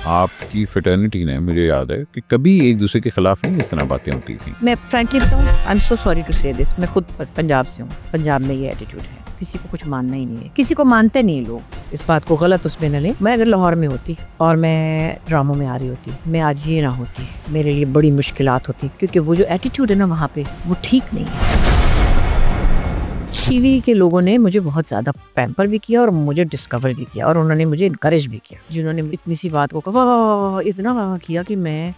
आपकी फ्रेटर्निटी ने मुझे याद है कि कभी एक दूसरे के खिलाफ नहीं इस तरह बातें होती थी। मैं फ्रैंकली बताऊँ, I am so sorry to say this, मैं खुद पंजाब से हूँ। पंजाब में ये एटीट्यूड है, किसी को कुछ मानना ही नहीं है, किसी को मानते नहीं लोग। इस बात को गलत उसमें न लें। मैं अगर लाहौर में होती और मैं ड्रामों में आ रही होती, मैं आज ये ना होती, मेरे लिए बड़ी मुश्किलात होती, क्योंकि वो जो एटीट्यूड है ना वहाँ पे, वो ठीक नहीं है। टीवी के लोगों ने मुझे बहुत ज़्यादा पैम्पर भी किया और मुझे डिस्कवर भी किया और उन्होंने मुझे इनकरेज भी किया, जिन्होंने इतनी सी बात को वाह इतना वाह किया कि मैं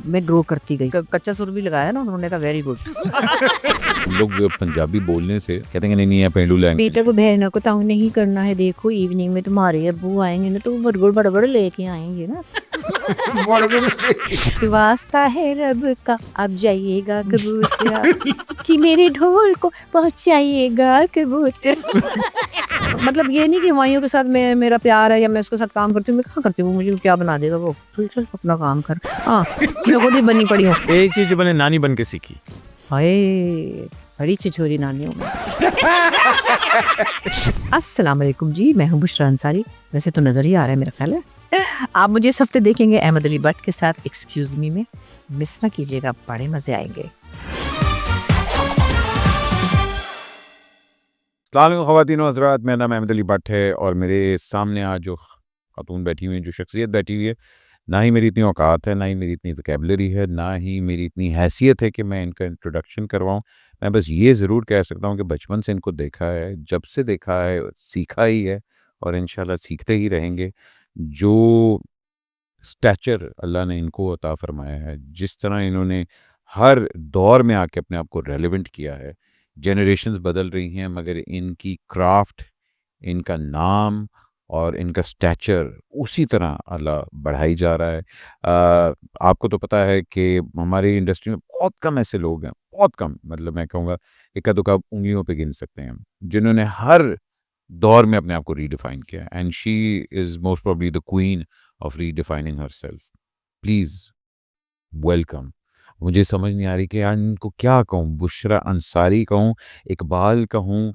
मैं ग्रो करती गई। कच्चा सुर भी लगाया ना उन्होंने कहा वेरी गुड। हम लोग पंजाबी बोलने से कहते हैं नहीं है पेंडू लैंग्वेज। बेटा को बहनों को तंग नहीं करना है, देखो इवनिंग में तुम्हारे अब्बू आएंगे ना तो बड़बड़ बड़बड़ लेके आएंगे ना। वास्ता है रब का, अब जाइएगा कबूतरा, चिट्ठी मेरे ढोल को पहुंचाइएगा कबूतर। मतलब ये नहीं कि हमाइयों के साथ मेरा प्यार है या मैं उसके साथ काम करती हूँ, मैं कहाँ करती हूँ, मुझे क्या बना देगा वो, तू चल अपना काम कर। हाँ मैं खुद ही बनी पड़ी हूँ। एक चीज जो मैंने नानी बन के सीखी, हाय बड़ी छिछोरी नानी हूँ। अस्सलाम वालेकुम जी, मैं हूँ बुशरा अंसारी। वैसे तो नजर ही आ रहा है मेरा ख्याल है। आप मुझे इस हफ्ते देखेंगे अहमद अली भट्ट के साथ एक्सक्यूज मी में। मिस ना कीजिएगा, बड़े मजे आएंगे। ख़वातीन व हज़रात, मेरा नाम अहमद अली भट्ट है और मेरे सामने आज जो खातून बैठी हुई है, जो शख्सियत बैठी हुई है, ना ही मेरी इतनी औकात है, ना ही मेरी इतनी वोकैबुलरी है, ना ही मेरी इतनी हैसियत है कि मैं इनका इंट्रोडक्शन करवाऊँ। मैं बस ये ज़रूर कह सकता हूँ कि बचपन से इनको देखा है, जब से देखा है सीखा ही है और इंशाल्लाह सीखते ही रहेंगे। जो स्टैचर अल्लाह ने इनको अता फ़रमाया है, जिस तरह इन्होंने हर दौर में आके अपने आप को रेलेवेंट किया है। जनरेशन्स बदल रही हैं मगर इनकी क्राफ्ट, इनका नाम और इनका स्टैचर उसी तरह अल्लाह बढ़ाई जा रहा है। आपको तो पता है कि हमारी इंडस्ट्री में बहुत कम ऐसे लोग हैं, बहुत कम, मतलब मैं कहूँगा इक्का दुक्का उंगलियों पे गिन सकते हैं, जिन्होंने हर दौर में अपने आप को रीडिफाइन किया। And she is most probably the queen of redefining herself. Please welcome. मुझे समझ नहीं आ रही कि यार इनको क्या कहूँ, बुशरा अंसारी कहूँ, इकबाल कहूँ,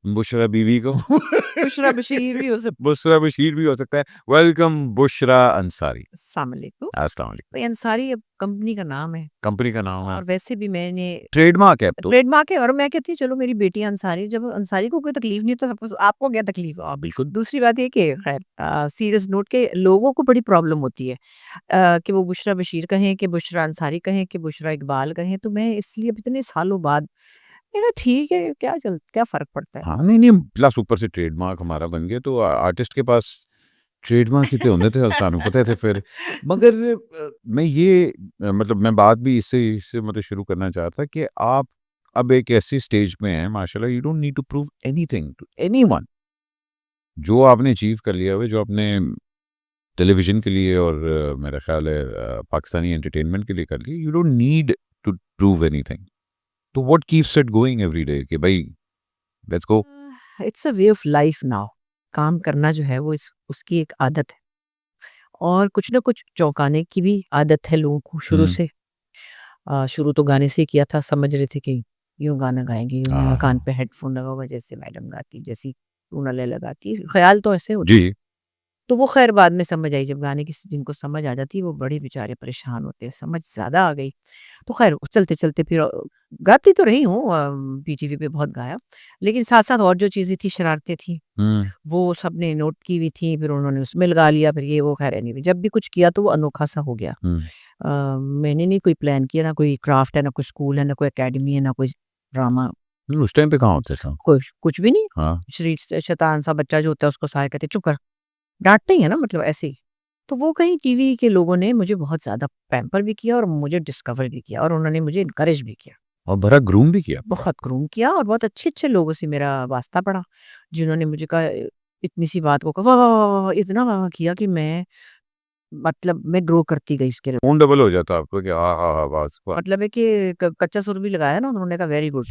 बुशरा बीवी कहूँ, बुशरा बशीर भी हो सकता बुशरा बशीर भी हो सकता है। वेलकम बुशरा अंसारी। है। अस्सलाम वालेकुम। अस्सलाम वालेकुम। भाई अंसारी अब कंपनी का नाम है कंपनी का नाम है, और वैसे भी मैंने ट्रेडमार्क है अब तो। ट्रेडमार्क है और मैं कहती हूँ चलो मेरी बेटी अंसारी, जब अंसारी को कोई तकलीफ नहीं तो आपको क्या तकलीफ है। बिल्कुल। दूसरी बात ये कि खैर सीरियस नोट के लोगों को बड़ी प्रॉब्लम होती है कि वो बुशरा बशीर कहें कि बुशरा अंसारी कहें कि बुशरा इकबाल कहें, तो मैं इसलिए अब इतने सालों बाद मेरा ठीक है, क्या फर्क पड़ता है। हाँ, नहीं प्लस ऊपर से ट्रेडमार्क हमारा बन गया तो आर्टिस्ट के पास ट्रेडमार्क कितने होते थे सानू पता थे फिर। मगर मैं ये मतलब मैं बात भी इससे मतलब शुरू करना चाहता कि आप अब एक ऐसी स्टेज में हैं माशाल्लाह, you don't need to prove anything to anyone. जो आपने अचीव कर लिया है, जो आपने टेलीविजन के लिए और मेरा ख्याल है पाकिस्तानी एंटरटेनमेंट के लिए कर लिया, you don't need to prove anything. तो what keeps it going every day कि भाई let's go. It's a way of life now. काम करना जो है वो उसकी एक आदत है और कुछ ना कुछ चौंकाने की भी आदत है लोगों को शुरू से। शुरू तो गाने से ही किया था, समझ रहे थे कि यूं गाना गाएंगे, यूं कान पे हेडफोन लगा हुआ जैसे मैडम गाती, जैसी टूनले लगाती, ख्याल तो ऐसे होते। जी। तो वो खैर बाद में समझ आई, जब गाने की जिनको समझ आ जाती है वो बड़े बेचारे परेशान होते हैं, समझ ज्यादा आ गई। तो खैर चलते चलते फिर गाती तो रही हूँ, पीटीवी पे बहुत गाया, लेकिन साथ साथ और जो चीजें थी, शरारतें थी, वो सबने नोट की हुई थी, फिर उन्होंने उसमें लगा लिया, फिर ये वो, खैर एनीवे जब भी कुछ किया तो वो अनोखा सा हो गया। मैंने नहीं कोई प्लान किया, ना कोई क्राफ्ट है, ना कोई स्कूल है, ना कोई एकेडमी है, ना कोई ड्रामा, उस टाइम पे कहाँ होते था। कुछ भी नहीं। हाँ। शैतान सा बच्चा जो होता है उसको सारे कहते चुप कर, डांटते ही है ना, मतलब ऐसे ही। तो वो कहीं टीवी के लोगों ने मुझे बहुत ज्यादा पैम्पर भी किया और मुझे डिस्कवर भी किया और उन्होंने मुझे इनकरेज भी किया, और बड़ा ग्रूम भी किया। बहुत ग्रूम किया और बहुत अच्छे अच्छे लोगों से मेरा वास्ता पड़ा, जिन्होंने मुझे कहा इतनी सी बात को कहा वाह इतना वाह किया कि मैं ग्रो करती गई उसके। खून डबल हो जाता आपको कि हाँ हाँ हाँ बस मतलब है कि कच्चा सुर भी लगाया ना उन्होंने कहा वेरी गुड।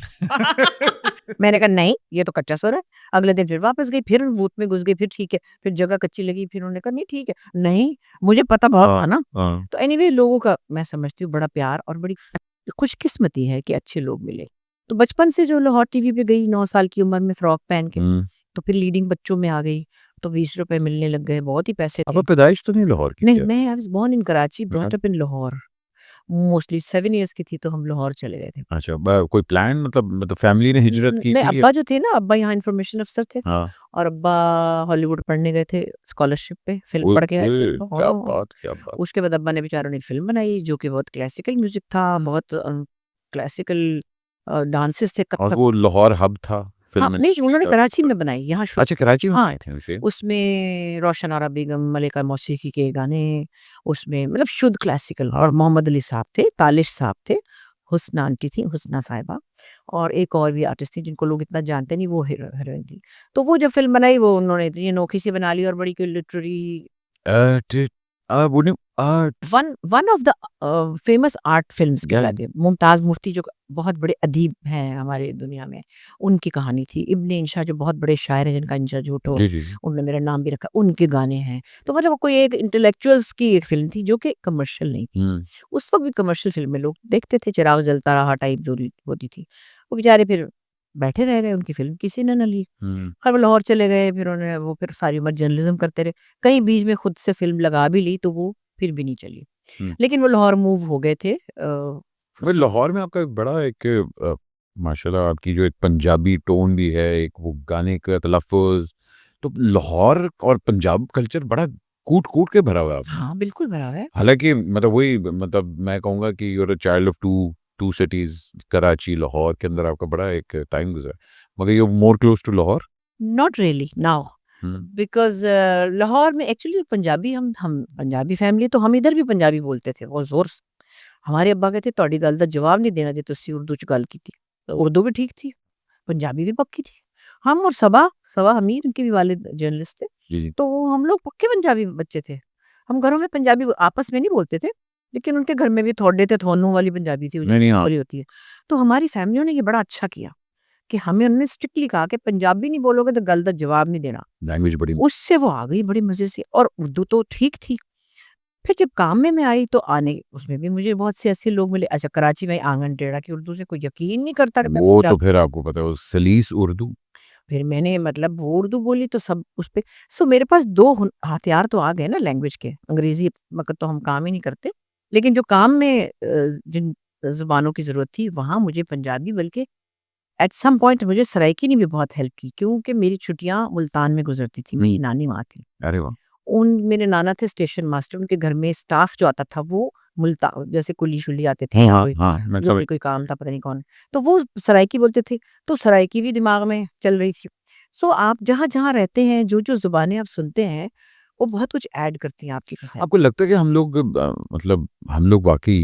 मैंने कहा नहीं ये तो कच्चा सुर है। अगले दिन फिर वापस गई, फिर बूथ में घुस गई, फिर ठीक है, फिर जगह कच्ची लगी, फिर उन्होंने कहा नहीं ठीक है, नहीं मुझे पता बहुत था ना। तो एनीवे लोगों का मैं समझती हूँ बड़ा प्यार और बड़ी खुशकिस्मती है कि अच्छे लोग मिले। तो बचपन से जो लाहौर टीवी पे गई 9 साल की उम्र में फ्रॉक पहन के, तो फिर लीडिंग बच्चों में आ गई, तो 20 रुपए मिलने लग गए, बहुत ही पैसे थे। आपका पैदाइश तो नहीं लाहौर की नहीं, क्या? मैं I was born in Karachi, अच्छा। Brought up in Lahore. Mostly 7 years की थी तो हम लाहौर चले गए थे। अच्छा, कोई प्लान, मतलब फैमिली ने हिजरत की नहीं, थी या? अब्बा जो थे ना, अब्बा यहाँ इन्फॉर्मेशन अफसर थे हाँ। और अब्बा हॉलीवुड पढ़ने गए थे स्कॉलरशिप पे, फ़िल्म ओए पढ़ के आए थे। ओए, क्या हाँ, बात, क्या बात। उसके बाद अब्बा ने बेचारों ने एक फ़िल्म बनाई जो कि बहुत क्लासिकल म्यूज़िक था, बहुत क्लासिकल डांसेस थे, और कथक। वो लाहौर हब था हाँ, फिल्म। नहीं उन्होंने कराची में बनाई, यहाँ शूट अच्छा, कराची में हाँ, बनाए थे उसे? उसमें रोशन आरा बेगम, मलिका मौसीकी के गाने, उसमें मतलब शुद्ध क्लासिकल, और मोहम्मद अली साहब थे, तालिश साहब थे, हुस्ना आंटी थी, हुस्ना साहिबा, और एक और भी आर्टिस्ट थी जिनको लोग इतना जानते नहीं, वो हीरोइन थी। तो वो जब फ़िल्म बनाई वो उन्होंने इतनी अनोखी सी बना ली और बड़ी कोई लिटरेरी टिट वो नहीं one one of the famous art films क्या? कहलाती है। मुमताज़ मुफ्ती जो बहुत बड़े अदीब हैं हमारे दुनिया में, उनकी कहानी थी। इब्न इंशा जो बहुत बड़े शायर हैं जिनका इंशा झूठो, जी, जी, जी। उन्होंने मेरा नाम भी रखा, उनके गाने हैं। तो मतलब वो कोई एक इंटेलेक्चुअल्स की एक फ़िल्म थी जो कि कमर्शियल नहीं थी। हुँ। उस वक़्त भी कमर्शियल फ़िल्में लोग देखते थे, चिराग जलता रहा टाइप जो होती थी। वो बेचारे फिर बैठे रह गए, उनकी फ़िल्म किसी ने ना ली। हुँ। और वो लाहौर चले गए, फिर उन्होंने वो फिर सारी उम्र जर्नलिज़्म करते रहे। कहीं बीच में खुद से फ़िल्म लगा भी ली तो वो फिर भी नहीं चली। हुँ। लेकिन वो लाहौर मूव हो गए थे भाई फॉर लाहौर में आपका एक बड़ा एक माशाल्लाह आपकी जो एक पंजाबी टोन भी है, एक वो गाने का तलफ़्फ़ुज़, तो लाहौर और पंजाब कल्चर बड़ा कूट-कूट के भरा हुआ है आपने। हाँ, बिल्कुल भरा हुआ है। हालाँकि मतलब वही मतलब मैं कहूँगा कि you are a child of two cities, Karachi, Lahore के अंदर आपका बड़ा एक टाइम गुज़रा है। मगर you are more close to Lahore? Not really now hmm. Because Lahore में एक्चुअली पंजाबी हम पंजाबी फैमिली तो हम इधर भी पंजाबी बोलते थे बहुत ज़ोर से। हमारे अब्बा कहते ਤੁਹਾਡੀ ਗੱਲ ਦਾ जवाब नहीं देना जे तुसी उर्दू च गल कीती। तो उर्दू भी ठीक थी, पंजाबी भी पक्की थी। हम और सबा सबा हमीद उनके भी वालिद जर्नलिस्ट थे। जी, जी। तो हम लोग पक्के पंजाबी बच्चे थे। हम घरों में पंजाबी आपस में नहीं बोलते थे, लेकिन उनके घर में भी थोड़े थे थोनों वाली पंजाबी थी, वो जो नहीं, नहीं, हाँ। बोली होती है। तो हमारी फैमिलियों ने ये बड़ा अच्छा किया कि हमें उन्होंने स्ट्रिक्टली कहा कि पंजाबी नहीं बोलोगे तो गल दा जवाब नहीं देना। लैंग्वेज बड़ी उससे वो आ गई बड़े मज़े से, और उर्दू तो ठीक थी। फिर जब काम में मैं आई तो आने उसमें भी मुझे बहुत से ऐसे लोग मिले। अच्छा, कराची में आंगन टेढ़ा की उर्दू से कोई यकीन नहीं करता कि मैं वो तो पंजाबी। फिर आपको पता है वो सलीस उर्दू। फिर मैंने मतलब वो उर्दू बोली तो सब उस पे। सो मेरे पास 2 हथियार तो आ गए ना लैंग्वेज के। अंग्रेज़ी वक़्त तो हम काम ही नहीं करते। लेकिन जो काम में जिन ज़ुबानों की ज़रूरत थी वहाँ मुझे पंजाबी, बल्कि एट सम पॉइंट मुझे सराइकी ने भी बहुत हेल्प की, क्योंकि मेरी छुट्टियाँ मुल्तान में गुज़रती थी। मेरी नानी वहाँ थी। अरे वाह! उन मेरे नाना थे स्टेशन मास्टर, उनके घर में स्टाफ जो आता था वो जैसे कुली-शुली आते थे, हाँ, कोई हाँ, मैं जो समझ। भी कोई काम था पता नहीं कौन, तो वो सराइकी बोलते थे, तो सराइकी भी दिमाग में चल रही थी। सो आप जहाँ-जहाँ रहते हैं, जो-जो ज़ुबानें आप सुनते हैं, वो बहुत कुछ ऐड करती हैं आपकी पर्सनैलिटी। आपको लगता है कि हम लोग मतलब हम लोग वाक़ई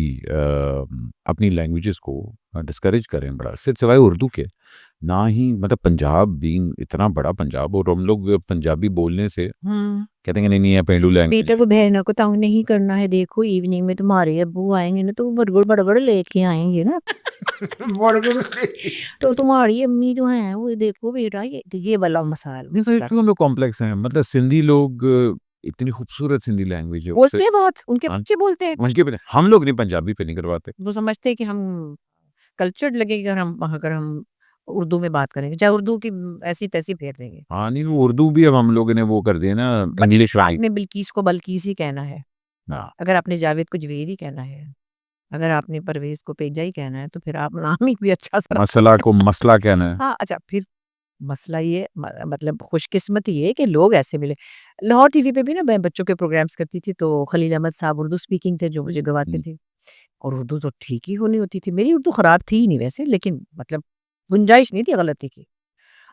अपनी लैंग्वेजेज़ को डिस्करेज कर रहे हैं बड़ा, सिवाय उर्दू के। ना ही मतलब पंजाब बीइंग इतना बड़ा पंजाब, और हम लोग पंजाबी बोलने से हुँ। कहते हैं कि नहीं, ये पेंडू लैंग्वेज बेटा है। वो बहनों को तंग नहीं करना है, देखो इवनिंग में तुम्हारे अब्बू आएँगे ना तो बड़बड़ लेके आएँगे ना। तो तुम्हारी अम्मी जो हैं वो देखो बेटा ये वाला नहीं सर, मसाला। क्यों हम लोग कॉम्प्लेक्स हैं? मतलब सिंधी लोग इतनी खूबसूरत सिंधी लैंग्वेज है उससे। बोलते हैं बहुत, उनके हाँ, बच्चे बोलते हैं। समझ के पता हम लोग नहीं, पंजाबी पे नहीं करवाते। वो समझते हैं कि हम कल्चर्ड लगेंगे अगर हम उर्दू में बात करेंगे, चाहे उर्दू की ऐसी-तैसी फेर देंगे। हाँ, नहीं वो उर्दू भी अब हम लोगों ने वो कर दिया ना, बट इंग्लिश वाली। आपने बिल्किस को बल्कीस ही कहना है, हाँ, अगर आपने जावेद को जवेद ही कहना है, अगर आपने परवेज़ को पेजा ही कहना है, तो फिर आप नाम ही कोई अच्छा-सा मसला को मसला कहना है। हाँ, अच्छा फिर मसला ये मतलब खुशकिस्मती ये कि लोग ऐसे मिले। लाहौर टीवी पे भी ना मैं बच्चों के प्रोग्राम्स करती थी, तो खलील अहमद साहब उर्दू स्पीकिंग थे जो मुझे गवाते हुँ, थे, और उर्दू तो ठीक ही होनी होती थी। मेरी उर्दू खराब थी ही नहीं वैसे, लेकिन मतलब गुंजाइश नहीं थी गलती की।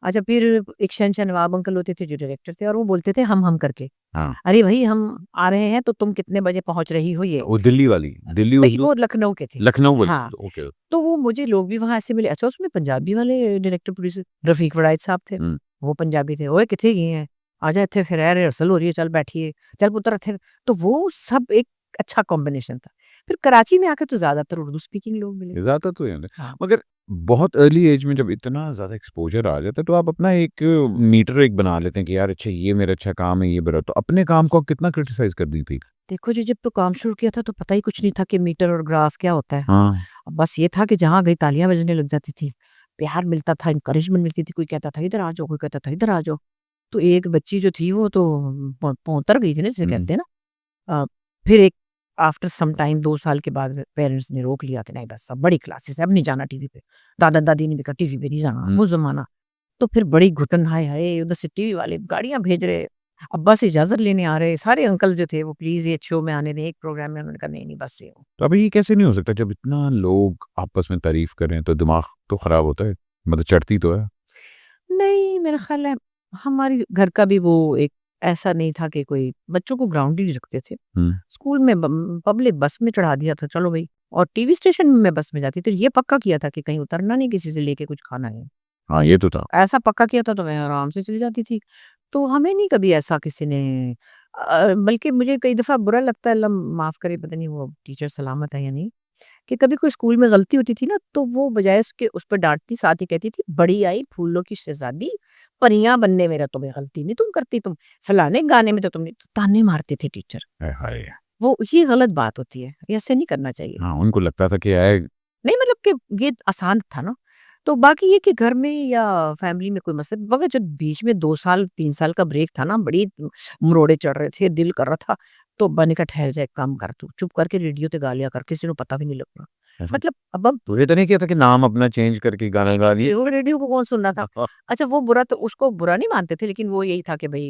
अच्छा, फिर एक शहंशाह नवाब अंकल होते थे जो डायरेक्टर थे, और वो बोलते थे हम करके, हाँ, अरे भई हम आ रहे हैं तो तुम कितने बजे पहुँच रही हो ये? वो दिल्ली वाली, दिल्ली नहीं, उर्दू, वो लखनऊ के थे। लखनऊ वाली, हाँ, ओके। तो वो मुझे लोग भी वहाँ ऐसे मिले। अच्छा, उसमें पंजाबी वाले डायरेक्टर प्रोड्यूसर रफ़ीक वड़ाइच साहब थे, हुँ, वो पंजाबी थे। "ओए कित्थे गए हैं? आजा इत्थे फिर रिहर्सल हो रही है, चल बैठिए, चल पुत्तर इत्थे।" तो वो सब एक अच्छा कॉम्बिनेशन था। फिर कराची में आके तो ज़्यादातर उर्दू स्पीकिंग लोग मिले। ज़्यादा तो है ना, हाँ। मगर बहुत अर्ली एज में जब इतना ज़्यादा एक्सपोज़र आ जाता है, तो आप अपना एक मीटर एक बना लेते हैं कि यार अच्छा ये मेरा अच्छा काम है, ये मेरा, तो अपने काम को आप कितना क्रिटिसाइज़ कर दी थी? देखो जी, जब तो काम शुरू किया था तो पता ही कुछ नहीं था कि मीटर और ग्राफ क्या होता है। हाँ, बस ये था कि जहाँ गई तालियाँ बजने लग जाती थी, प्यार मिलता था, एनकरेजमेंट मिलती थी, कोई कहता था इधर आ जाओ, कोई कहता था इधर आ जाओ। तो एक बच्ची जो थी वो तो पौंतर गई थी ना जिसे हम्म। कहते हैं ना। फिर एक आफ्टर सम टाइम 2 साल के बाद पेरेंट्स ने रोक लिया कि नहीं बस अब बड़ी क्लासेस है, अब नहीं जाना टीवी पे। दादा दादी ने भी कहा टीवी पे नहीं जाना, हम्म। वो जमाना। तो फिर बड़ी घुटन, हाय हाय उधर से टीवी वाले गाड़ियां भेज रहे, अब्बा से इजाजत लेने आ रहे, सारे अंकल जो थे वो प्लीज ये शो में आने दें, एक प्रोग्राम में। उन्होंने कहा नहीं नहीं बस ये तो अभी ये कैसे नहीं हो सकता जब इतना लोग आपस में तारीफ करें तो दिमाग तो खराब होता है, मतलब चढ़ती तो है। नहीं, मेरा ख़्याल है हमारे घर का भी वो एक ऐसा नहीं था कि कोई बच्चों को ग्राउंड ही नहीं रखते थे। स्कूल में पब्लिक बस में चढ़ा दिया था, चलो भई। और टीवी स्टेशन में मैं बस में जाती थी, ये पक्का किया था कि कहीं उतरना नहीं, किसी से लेके कुछ खाना है। हाँ ये तो था। ऐसा पक्का किया था तो मैं आराम से चली जाती थी। तो हमें नहीं कभी ऐसा किसी ने बल्कि मुझे कई दफ़ा बुरा लगता है, अल्लाह माफ़ करे, पता नहीं वो टीचर सलामत है या नहीं, कि कभी कोई स्कूल में गलती होती थी ना तो वो बजाय उसके उस पर डाँटती, साथ ही कहती थी बड़ी आई फूलों की शहज़ादी, परियाँ बनने मेरा तुम्हें गलती नहीं तुम करती, तुम फलाने गाने में तो तुमने, ताने मारते थे टीचर। हाय हाय। वो ये गलत बात होती है, ये ऐसे नहीं करना चाहिए। हाँ उनको लगता था कि आए नहीं मतलब कि ये आसान था ना। तो बाकी ये कि घर में या फैमिली में कोई मसले मगर जब बीच में 2 साल 3 साल का ब्रेक था ना, बड़ी मरोड़े चढ़ रहे थे, दिल कर रहा था, तो अब्बा ने कहा ठहर जा, एक काम कर तू, चुप करके रेडियो ते गा लिया कर, किसी को पता भी नहीं लगना। ऐसा? मतलब अब हम तुझे तो नहीं किया था कि नाम अपना चेंज करके गाना गा लिए। वो रेडियो को कौन सुन रहा था? अच्छा वो बुरा तो उसको बुरा नहीं मानते थे, लेकिन वो यही था कि भई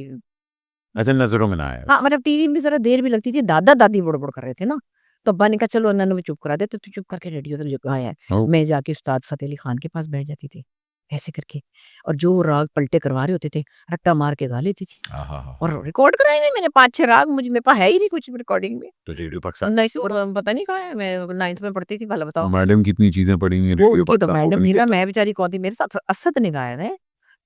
ऐसे नजरों में ना आया। हाँ, मतलब टीवी में ज़रा देर भी लगती थी, दादा-दादी बुड़-बुड़ कर रहे थे ना, तो अब्बा ने कहा चलो अन्ना भी चुप करा दे, तो तू चुप करके रेडियो तो जो गाया है। ओ, मैं जाके उस्ताद फ़तेह अली खान के पास बैठ जाती थी, ऐसे करके। और जो राग पलटे करवा रहे होते थे, रट्टा मार के गा लेती थी। और रिकॉर्ड कराए हुए मैंने 5-6 राग, मुझे मेरे पास है ही नहीं कुछ रिकॉर्डिंग में। तो रेडियो पाकिस्तान नहीं और पता नहीं कहाँ है, मैं 9th में पढ़ती थी, भला बताओ। मैडम कितनी चीजें पड़ी हुई हैं वो रेडियो उनकी तो पाकिस्तान मैडम ओपन थी किया ना, था। मैं बेचारी कौन थी, मेरे साथ असद ने गाया है।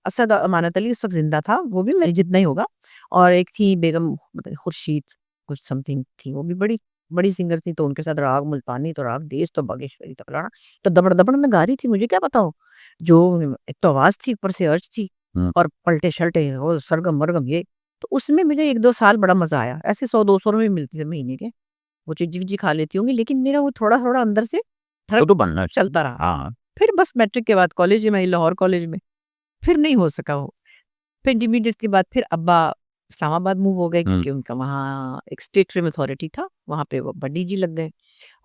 असद अमानत अली उस वक़्त ज़िंदा था, वो भी मेरी जितना ही होगा। और एक थी बेगम पता नहीं खुर्शीद कुछ समथिंग थी, वो भी बड़ी बड़ी सिंगर थी, तो उनके साथ राग मुल्तानी, तो राग देश, तो बागेश्वरी तकलाना, तो दबड़-दबड़ में गा रही थी, मुझे क्या पता हो। जो एक तो आवाज़ थी, ऊपर से अर्ज थी हम्म। और पलटे-शल्टे वो सरगम-वरगम ये, तो उसमें मुझे 1-2 साल बड़ा मज़ा आया। ऐसे 100-200 रुपए मिलती थे महीने के, वो चिज्जी-विज्जी खा लेती होंगी, लेकिन मेरा वो थोड़ा-थोड़ा अंदर से वो तो बनना चलता रहा। हाँ। फिर बस मैट्रिक के बाद कॉलेज में आई, लाहौर कॉलेज में, फिर नहीं हो सका वो। फिर इंटरमीडिएट के बाद फिर अब्बा इस्लामाबाद मूव हो गए, क्योंकि उनका वहाँ एक स्टेट ट्रिम अथॉरिटी था, वहाँ पे वो बड्डी जी लग गए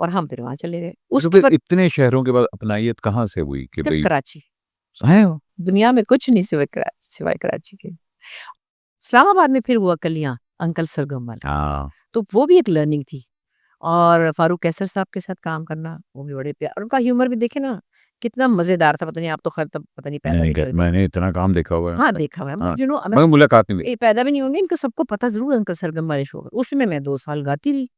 और हम फिर वहाँ चले गए। तो उसके फिर बाद इतने शहरों के बाद अपनाइयत कहाँ से हुई कि सिर्फ भाई कराची, है वो? दुनिया में कुछ नहीं सिवाय कराची के। इस्लामाबाद में फिर हुआ कलियाँ, अंकल सरगम वाला, हाँ तो वो भी एक लर्निंग थी। और फारूक कैसर साहब के साथ काम करना, वो भी बड़े प्यार, और उनका ह्यूमर भी देखे ना, कितना मज़ेदार था। पता नहीं आप तो खैर तब पता नहीं पैदा नहीं नहीं हुए थे। मैंने इतना काम देखा हुआ है। हाँ, देखा हुआ है, हाँ यू नो मगर मुलाकात नहीं हुई। ये पैदा भी नहीं होंगे, इनको सबको पता ज़रूर है अंकल सरगम वाले शो का। उसमें मैं 2 साल गाती रही,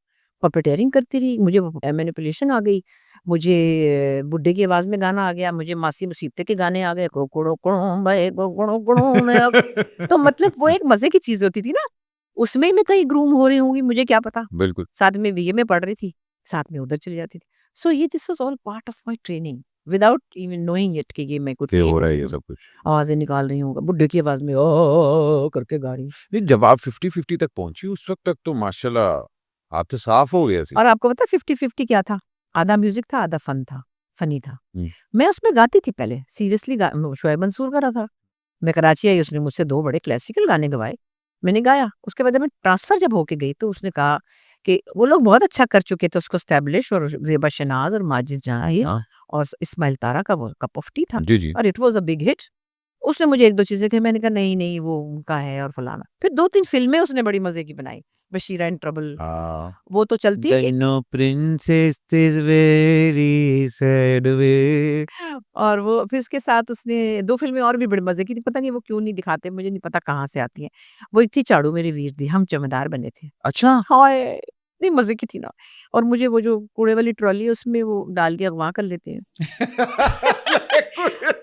पपेटियरिंग करती रही, मुझे वो मैनिपुलेशन आ गई, मुझे बुड्ढे की आवाज़ में गाना आ गया, मुझे मासी मुसीबते के गाने आ गए, कोकड़ो कोड़ो बे कोकड़ो कोड़ो मैं अब तो मतलब वो एक मज़े की चीज़ होती थी ना, उसमें ही मैं कहीं ग्रूम हो रही होंगी, मुझे क्या पता। बिल्कुल। साथ में बीए में पढ़ रही थी, साथ में उधर चली जाती थी। सो ये this was all part of my training without even knowing it कि ये मैं कुछ कि हो रहा है ये सब कुछ। आवाज़ें निकाल रही हूँ, बुड्ढे की आवाज़ में ओ करके गा रही हूँ। नहीं जब आप 50-50 तक पहुंची उस वक्त तक तो माशाल्लाह आप तो साफ हो गया सी। और आपको पता है 50-50 क्या था? आधा म्यूज़िक था, आधा फ़नी था। हम्म। मैं उसमें गाती थी पहले, सीरियसली शोएब मंसूर गा रहा था। मैं कराची आई, उसने मुझसे 2 बड़े क्लासिकल गाने गवाए, मैंने गाया। उसके बाद जब मैं ट्रांसफ़र जब होके गई तो उसने कहा कि वो लोग बहुत अच्छा कर चुके थे उसको एस्टेब्लिश, और ज़ेबा शहनाज़ और माजिद जाहिर हाँ और इस्माइल तारा का वो कप ऑफ टी था, जी जी। और it was a big hit. उसने मुझे 1-2 चीज़ें कही, मैंने कहा नहीं-नहीं वो उनका है और फलाना। फिर 2-3 फ़िल्में उसने बड़ी मज़े की बनाई, बशीरा इन ट्रबल, हाँ वो तो चलती The no princess is very sad way। और वो फिर इसके साथ उसने 2 फ़िल्में और भी बड़े मज़े की थी, पता नहीं वो क्यों नहीं दिखाते, मुझे नहीं पता कहाँ से आती हैं। वो एक थी चाड़ू मेरे वीर दी, हम जमादार बने थे। अच्छा हाय! इतनी मज़े की थी ना, और मुझे वो जो कूड़े वाली ट्रॉली है उसमें वो डाल के अगवा कर लेते हैं।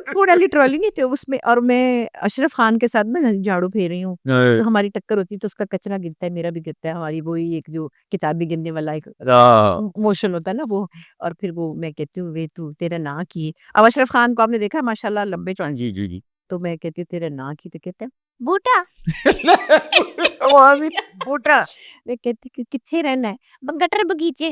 कूड़े वाली ट्रॉली नहीं थी उसमें, और मैं अशरफ खान के साथ ना झाड़ू फेर रही हूँ, तो हमारी टक्कर होती है तो उसका कचरा गिरता है, मेरा भी गिरता है, हमारी वही एक जो किताबें गिरने वाला एक मोशन होता है ना वो, और फिर वो मैं कहती हूँ वे तू तेरा नाम की, अब अशरफ खान को आपने देखा है माशाल्लाह लंबे चौड़े, जी जी जी। तो मैं कहती हूँ तेरा नाम की, तो कहते हैं बूटा। वहाँ से बूटा, मैं कहती कि किथे रहना है, गटर बगीचे।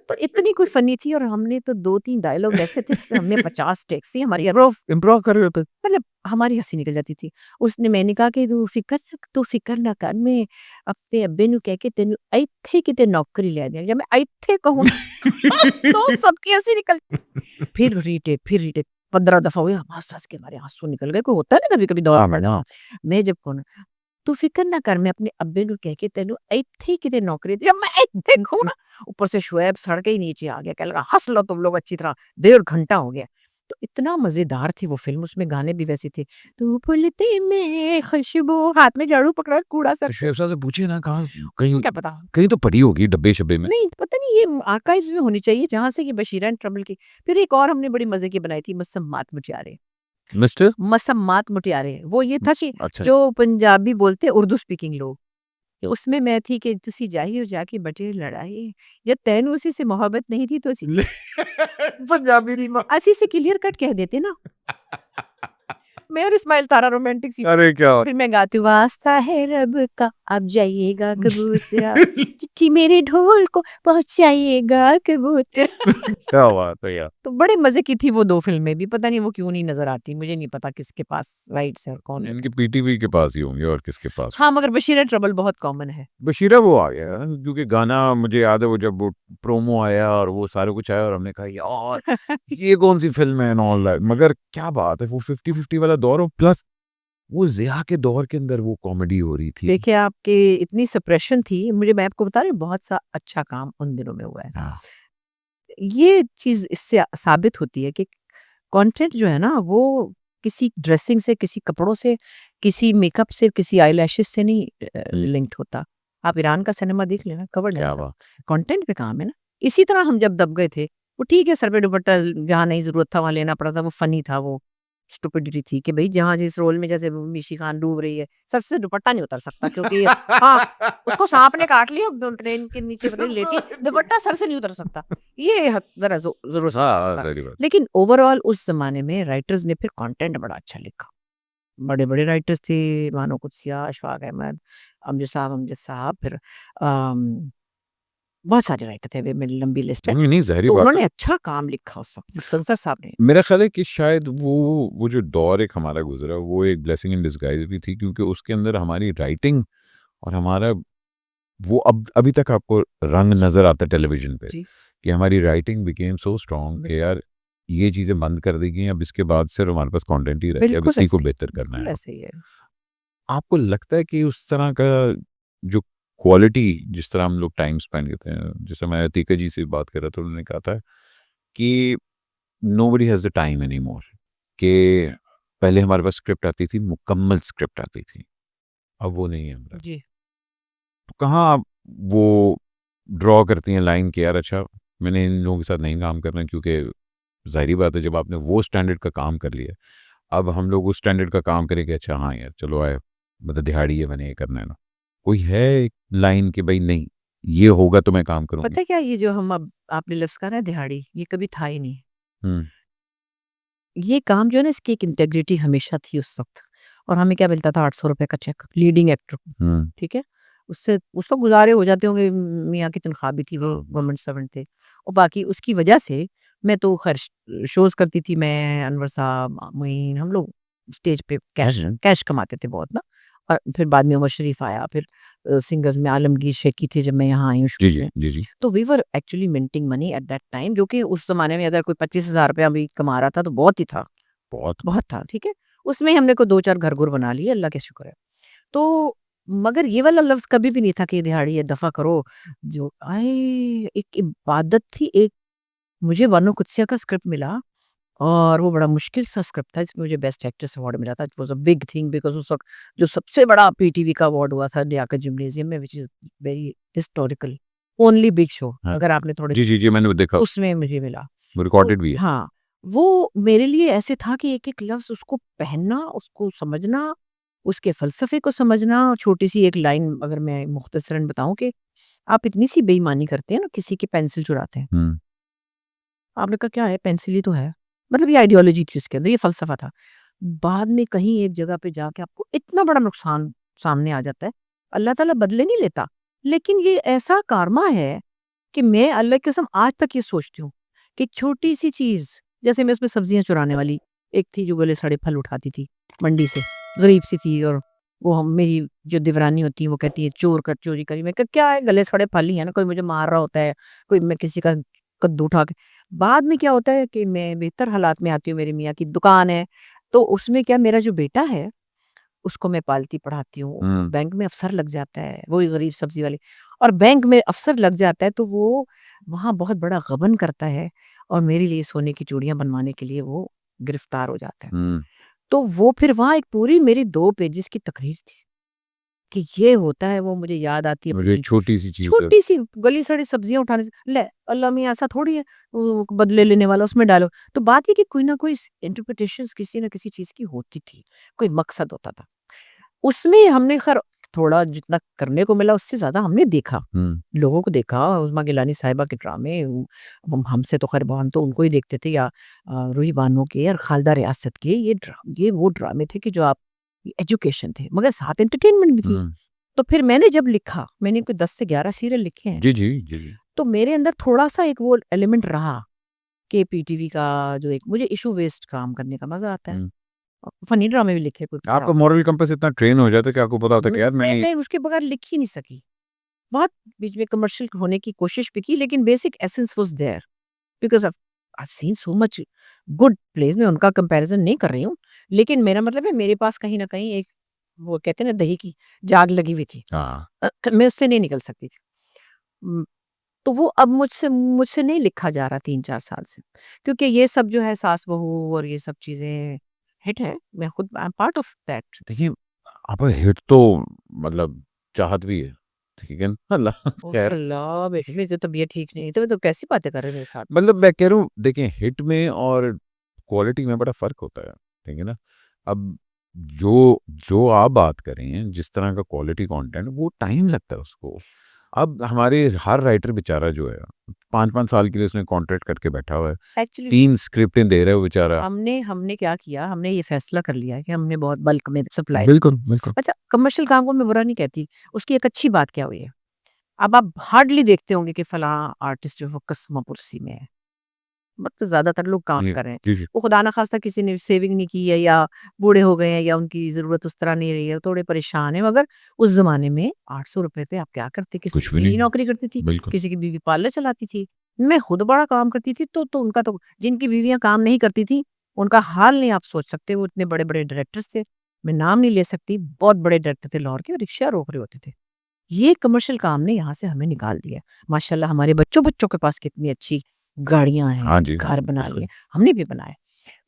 तो इतनी कोई फनी थी और हमने तो 2-3 डायलॉग ऐसे थे जिसमें हमने 50 टेक्स थी हमारी इम्प्रोव कर रहे थे मतलब हमारी हंसी निकल जाती थी। उसने मैंने कहा कि तू फिकर ना कर मैं अपने अब्बे नु कह के तेनु ਇੱਥੇ किते नौकरी ले दिया जब मैं ਇੱਥੇ कहूँ तो सबकी हंसी निकल फिर रीटेक 15 दफा हुआ हंस के हमारे आंसू निकल गए कोई होता है ना कभी कभी दौरा पड़ना मैं जब कौन तू फिक्र ना कर मैं अपने अब्बे नु कह के तेनु ਇੱਥੇ किते नौकरी जब मैं ਇੱਥੇ कहूँ ना ऊपर से शुएब सड़ के ही नीचे आ गया कह लगा हंस लो तुम लोग अच्छी तरह 1.5 घंटा हो गया तो इतना मजेदार थी वो फिल्म उसमें गाने भी वैसे थे तू फूलते में खुशबू हाथ में झाड़ू पकड़ा कूड़ा सर शेफ साहब से पूछे ना कहाँ कहीं क्या पता कहीं तो पड़ी होगी डब्बे शब्बे में नहीं पता नहीं ये आर्काइव्स में होनी चाहिए जहां से ये बशीरा एंड ट्रबल की फिर एक और हमने बड़ी मजे की बनाई थी मसम्मात मुटियारे मिस्टर मसम्मात मुटियारे वो ये था कि अच्छा जो पंजाबी बोलते उर्दू स्पीकिंग लोग उसमें मैं थी कि तुसी जाइए जाके बटे लड़ाई या तैनू उसी से मोहब्बत नहीं थी तो पंजाबी रीमा असी से क्लियर कट कह देते ना मैं और इस्माइल तारा रोमांटिक सी अरे क्या फिर मैं गाती हूँ वास्ता है रब का अब जाइएगा कबूतरा चिट्ठी मेरे ढोल को पहुंचाइएगा कबूतरा क्या बात है यार तो बड़े मजे की थी वो 2 फिल्में भी पता नहीं वो क्यों नहीं नजर आती मुझे नहीं पता किसके पास राइट्स है और कौन है इनके पीटीवी के पास ही होंगे और किसके पास हाँ मगर बशीरा ट्रबल बहुत कॉमन है बशीरा वो आ गया क्योंकि गाना मुझे याद है वो जब वो प्रोमो आया और वो सारे कुछ आया और हमने कहा यार ये कौन सी फिल्म है एंड ऑल दैट मगर क्या बात है वो 50-50 वाला दौर और प्लस वो जिया के दौर के अंदर वो कॉमेडी हो रही थी देखिए आपके इतनी सप्रेशन थी मुझे मैं आपको बता रही हूँ बहुत सा अच्छा काम उन दिनों में हुआ है हाँ, ये चीज इससे साबित होती है कि कंटेंट जो है ना वो किसी ड्रेसिंग से किसी कपड़ों से किसी मेकअप से किसी आईलैशेस से नहीं लिंक्ड होता आप ईरान का सिनेमा देख लेना कवर नहीं क्या सब बात कंटेंट पे काम है ना इसी तरह हम जब दब गए थे वो ठीक है सर पे दुपट्टा जहाँ नहीं जरूरत था वहां लेना पड़ा था वो फनी था वो स्टुपिडिटी थी कि भाई जहाँ जिस रोल में जैसे वो मिशी खान डूब रही है सबसे दुपट्टा नहीं उतर सकता क्योंकि हाँ उसको सांप ने काट लिया अब ट्रेन के नीचे पता नहीं लेटी दुपट्टा सर से नहीं उतर सकता ये जरा जरूर हाँ, था। सही बात। लेकिन ओवरऑल उस जमाने में राइटर्स ने फिर कंटेंट बड़ा अच्छा लिखा बड़े बड़े राइटर्स थे मानो कुत्सिया अशफाक अहमद अमजद साहब फिर बहुत सारे राइटर थे वे मेरी लंबी लिस्ट है नहीं जहरी तो बात उन्होंने है अच्छा काम लिखा उस वक्त संसर साहब ने मेरा ख्याल है कि शायद वो जो दौर एक हमारा गुजरा वो एक ब्लेसिंग इन डिस्गाइज भी थी क्योंकि उसके अंदर हमारी राइटिंग और हमारा वो अब अभी तक आपको रंग नजर आता है टेलीविजन पे जी कि हमारी राइटिंग बिकेम सो स्ट्रॉन्ग कि यार ये चीजें बंद कर दी गई अब इसके बाद सिर्फ हमारे पास कंटेंट ही रह गया अब बिल्कुल इसी को ऐसे ही बेहतर करना बिल्कुल है ऐसे ही है आपको लगता है कि उस तरह का जो क्वालिटी जिस तरह हम लोग टाइम स्पेंड करते हैं जैसे मैं अतीका जी से बात कर रहा था उन्होंने कहा था कि nobody has the time any more कि पहले हमारे पास स्क्रिप्ट आती थी मुकम्मल स्क्रिप्ट आती थी अब वो नहीं है हमारा जी तो कहाँ आप वो ड्रॉ करती हैं लाइन कि यार अच्छा मैंने इन लोगों के साथ नहीं काम करना क्योंकि जाहिर बात है जब आपने वो स्टैंडर्ड का काम कर लिया अब हम लोग उस स्टैंडर्ड का काम करें कि अच्छा हाँ यार चलो आए मतलब दिहाड़ी है मैंने ये करना है ना कोई है एक लाइन कि भाई नहीं ये होगा तो मैं काम पता करूँगी है क्या ये जो हम अब आपने लफ्ज कहा ना दिहाड़ी ये कभी था ही नहीं हम्म ये काम जो है ना इसकी एक इंटेग्रिटी हमेशा थी उस वक्त और हमें क्या मिलता था 800 रुपए का चेक लीडिंग एक्टर हम्म ठीक है उससे उस वक्त गुजारे हो जाते होंगे मियाँ की तनख्वाह भी थी वो गवर्नमेंट सर्वेंट थे और बाकी उसकी वजह से मैं तो खैर शोज करती थी मैं अनवर साहब मोइन हम लोग स्टेज पे कैश कमाते थे बहुत ना और फिर बाद में उमर शरीफ आया फिर सिंगर्स में आलमगीर शेखी थे जब मैं यहाँ आई हूँ जी shoot जी में जी जी तो we were actually minting money at that time जो कि उस जमाने में अगर कोई 25,000 रुपया भी कमा रहा था तो बहुत ही था बहुत बहुत था ठीक है उसमें ही हमने को 2-4 घर गुर बना लिए अल्लाह के शुक्र है तो मगर ये वाला लफ्ज कभी भी नहीं था कि दिहाड़ी है दफा करो जो आए एक इबादत थी एक मुझे बानो कुत्सिया का स्क्रिप्ट मिला और वो बड़ा मुश्किल सा स्क्रिप्ट था जिसमें मुझे बेस्ट एक्ट्रेस अवार्ड मिला था it was a big thing because उस वक्त जो सबसे बड़ा पीटीवी का अवार्ड हुआ था लियाकत जिम्नेजियम में which is very historical only big show हाँ अगर आपने थोड़े जी जी जी मैंने वो देखा उसमें मुझे मिला वो तो रिकॉर्डेड भी है हाँ वो मेरे लिए ऐसे था कि एक एक लफ्ज उसको पहनना उसको समझना उसके फलसफे को समझना छोटी सी एक लाइन अगर मैं मुख्तसरन बताऊं कि आप इतनी सी बेईमानी करते हैं ना किसी की पेंसिल चुराते हैं हम्म आपने कहा क्या है पेंसिल ही तो है मतलब ये आइडियोलॉजी थी उसके अंदर ये फलसफा था बाद में कहीं एक जगह पे जाके आपको इतना बड़ा नुकसान सामने आ जाता है अल्लाह ताला बदले नहीं लेता लेकिन ये ऐसा कारमा है कि मैं अल्लाह की कसम आज तक ये सोचती हूँ कि छोटी सी चीज़, जैसे मैं उसमें सब्जियाँ चुराने वाली एक थी जो गले सड़े फल उठाती थी मंडी से, गरीब सी थी, और वो हम मेरी जो देवरानी होती है वो कहती है चोर कर चोरी करी। मैं कहा क्या है, गले सड़े फल ही है ना, कोई मुझे मार रहा होता है, कोई मैं किसी का कद्दू उठा के। बाद में क्या होता है कि मैं बेहतर हालात में आती हूँ, मेरे मियाँ की दुकान है, तो उसमें क्या मेरा जो बेटा है उसको मैं पालती पढ़ाती हूँ, हुँ। बैंक में अफ़सर लग जाता है, वही गरीब सब्ज़ी वाले, और बैंक में अफ़सर लग जाता है तो वो वहाँ बहुत बड़ा गबन करता है और मेरे लिए सोने की चूड़ियाँ बनवाने के लिए वो गिरफ्तार हो जाता है। हुँ। तो वो फिर वहाँ एक पूरी मेरी 2 पेजेज़ की तकरीर थी कि ये होता है, वो मुझे याद आती है और ये अपनी छोटी-सी चीज़ है। छोटी-सी गली-सड़ी सब्जियाँ उठाने से। ले अल्लाह मियाँ ऐसा थोड़ी है बदले लेने वाला, उसमें डालो। तो बात ये कि कोई ना कोई इंटरप्रिटेशंस किसी न किसी चीज़ की होती थी, कोई मकसद होता था। उसमें हमने खैर थोड़ा जितना करने को मिला उससे ज़्यादा हमने देखा, हुँ। लोगों को देखा, उस्मा गिलानी साहिबा के ड्रामे, हमसे तो खैर हम तो उनको ही देखते थे, या रूही बानो के और खालिदा रियासत के, ये वो ड्रामे थे कि जो आप एजुकेशन थे, मगर साथ एंटरटेनमेंट भी थी। हुँ। तो फिर मैंने जब लिखा, मैंने कोई 10 से 11 सीरियल लिखे हैं, जी, जी। जी, जी। तो मेरे अंदर थोड़ा-सा एक वो एलिमेंट रहा कि पीटीवी का जो एक मुझे इश्यू बेस्ड काम करने का मज़ा आता है। हुँ। फनी ड्रामे भी लिखे कोई आपका मॉरल कंपास इतना ट्रेन हो जाता है कि आपको पता होता है कि यार मैं मैंने मैं उसके बगैर लिख ही नहीं सकी। बहुत बीच में कमर्शियल होने की कोशिश भी की, लेकिन basic essence was there because I have seen so much good place. मैं उनका कंपैरिज़न नहीं कर रही हूँ, लेकिन मेरा मतलब है मेरे पास कहीं न कहीं एक वो कहते हैं ना दही की जाग लगी हुई थी। हाँ। मैं उससे नहीं निकल सकती थी। उम, तो वो अब मुझसे मुझसे नहीं लिखा जा रहा 3-4 साल से, क्योंकि ये सब जो है सास-बहू और ये सब चीज़ें हिट है। मैं खुद I am part of that. देखिए, आप हिट तो मतलब चाहत भी है, ठीक है ना? अल्लाह उफ़ खैर अल्लाह! बेटी मेरी तो तबीयत ठीक नहीं है, तो कैसी बातें कर रहे हो मेरे साथ? मतलब मैं कह रहा हूँ देखिए हिट में और क्वालिटी में बड़ा फ़र्क होता है, ठीक है ना? अब जो जो आप बात कर रहे हैं, जिस तरह का क्वालिटी कंटेंट वो टाइम लगता है उसको। अब हमारे हर राइटर बेचारा जो है 5-5 साल के लिए उसने कॉन्ट्रैक्ट करके बैठा हुआ है। एक्चुअली 3 स्क्रिप्टें दे रहा है वो बेचारा। हमने हमने क्या किया, हमने ये फैसला कर लिया है कि हमने बहुत बल्क में सप्लाई बिल्कुल, बिल्कुल। अच्छा, कमर्शियल काम को मैं बुरा नहीं कहती, उसकी एक अच्छी बात क्या हुई है, अब आप हार्डली देखते होंगे कि फलाँ आर्टिस्ट जो है वो कस्म पुरसी में है। मतलब ज़्यादातर लोग काम जी, कर रहे हैं। जी, जी। वो खुदा ना ख़ास्ता किसी ने सेविंग नहीं की है, या बूढ़े हो गए हैं, या उनकी ज़रूरत उस तरह नहीं रही है, थोड़े परेशान हैं, मगर उस ज़माने में ₹800 पे आप क्या करते? किसी कुछ की भी बीवी नहीं। नौकरी करती थी, बिल्कुल। किसी की बीवी पार्लर चलाती थी। मैं खुद बड़ा काम करती थी, तो उनका तो जिनकी बीवियाँ काम नहीं करती थी, उनका हाल नहीं आप सोच सकते, वो इतने बड़े-बड़े डायरेक्टर्स थे। मैं नाम नहीं ले सकती, बहुत बड़े डायरेक्टर थे लाहौर के, रिक्शा रोक रहे होते थे। ये कमर्शियल काम ने यहाँ से हमें निकाल दिया। माशाल्लाह हमारे बच्चों-बच्चों के पास कितनी अच्छी गाड़ियाँ हाँ हैं, जी, हाँ घर जी, बना लिए, बिल्कुल। हमने भी बनाए।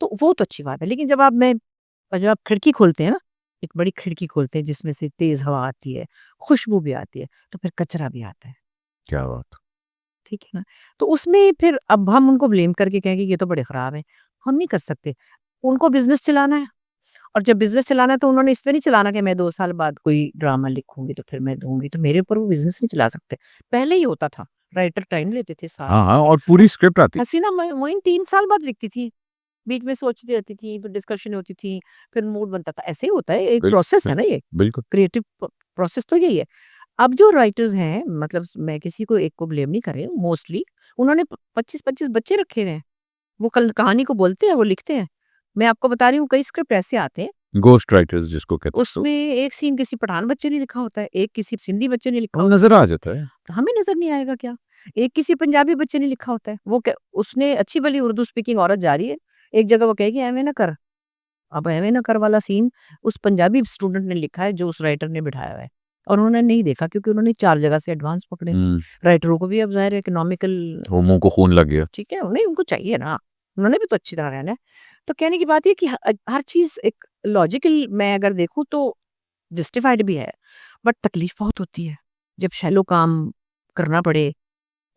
तो वो तो अच्छी बात है, लेकिन जब आप खिड़की खोलते हैं ना, एक बड़ी खिड़की खोलते हैं जिसमें से तेज़ हवा आती है, खुशबू भी आती है, तो फिर कचरा भी आता है, क्या बात! ठीक है ना? तो उसमें फिर अब हम उनको ब्लेम करके कहें कि ये तो बड़े खराब हैं, हम नहीं कर सकते। उनको बिज़नेस चलाना है। और जब बिज़नेस चलाना है तो उन्होंने इसलिए नहीं चलाना कि मैं 2 साल बाद कोई ड्रामा लिखूँगी तो फिर मैं दूँगी, तो मेरे ऊपर वो बिज़नेस नहीं चला सकते। पहले ही होता था, राइटर टाइम लेते थे साल हाँ, भर। हाँ और पूरी स्क्रिप्ट आती है। हसीना मोइन 3 साल बाद लिखती थी, बीच में सोचती रहती थी, फिर डिस्कशन होती थी, फिर मूड बनता था। ऐसे ही होता है, एक प्रोसेस बिल्कुल, है ना ये, बिल्कुल। क्रिएटिव प्रोसेस तो यही है। अब जो राइटर्स हैं, मतलब मैं किसी को एक को ब्लेम नहीं कर रही हूँ, मोस्टली उन्होंने प 25-25 बच्चे रखे हुए हैं। वो कल कहानी को बोलते हैं, वो लिखते हैं। मैं आपको बता रही हूँ कई स्क्रिप्ट ऐसे आते हैं घोस्ट राइटर्स जिसको कहते हैं तो उसमें एक सीन किसी पठान बच्चे ने लिखा होता है, एक किसी सिंधी बच्चे ने लिखा वो होता नज़र आ जाता है। है, हमें नज़र नहीं आएगा क्या? एक किसी पंजाबी बच्चे ने लिखा होता है, वो क उसने अच्छी-भली उर्दू स्पीकिंग औरत जा रही है, एक जगह वो कहेगी एवें ना कर, अब एवें ना कर वाला सीन उस पंजाबी स्टूडेंट ने लिखा है जो उस राइटर ने बिठाया हुआ है और उन्होंने नहीं देखा क्योंकि उन्होंने 4 जगह से एडवांस पकड़े हैं। हुँ, राइटरों को भी अब ज़ाहिर है इकोनॉमिकल वो मुँह को खून लग गया। ठीक है, उन्हें उनको चाहिए ना, उन्होंने भी तो अच्छी तरह रहना है। तो कहने की बात ये है कि हर चीज़ एक लॉजिकल मैं अगर देखूँ तो जस्टिफाइड भी है, बट तकलीफ बहुत होती है। जब शैलो काम करना पड़े,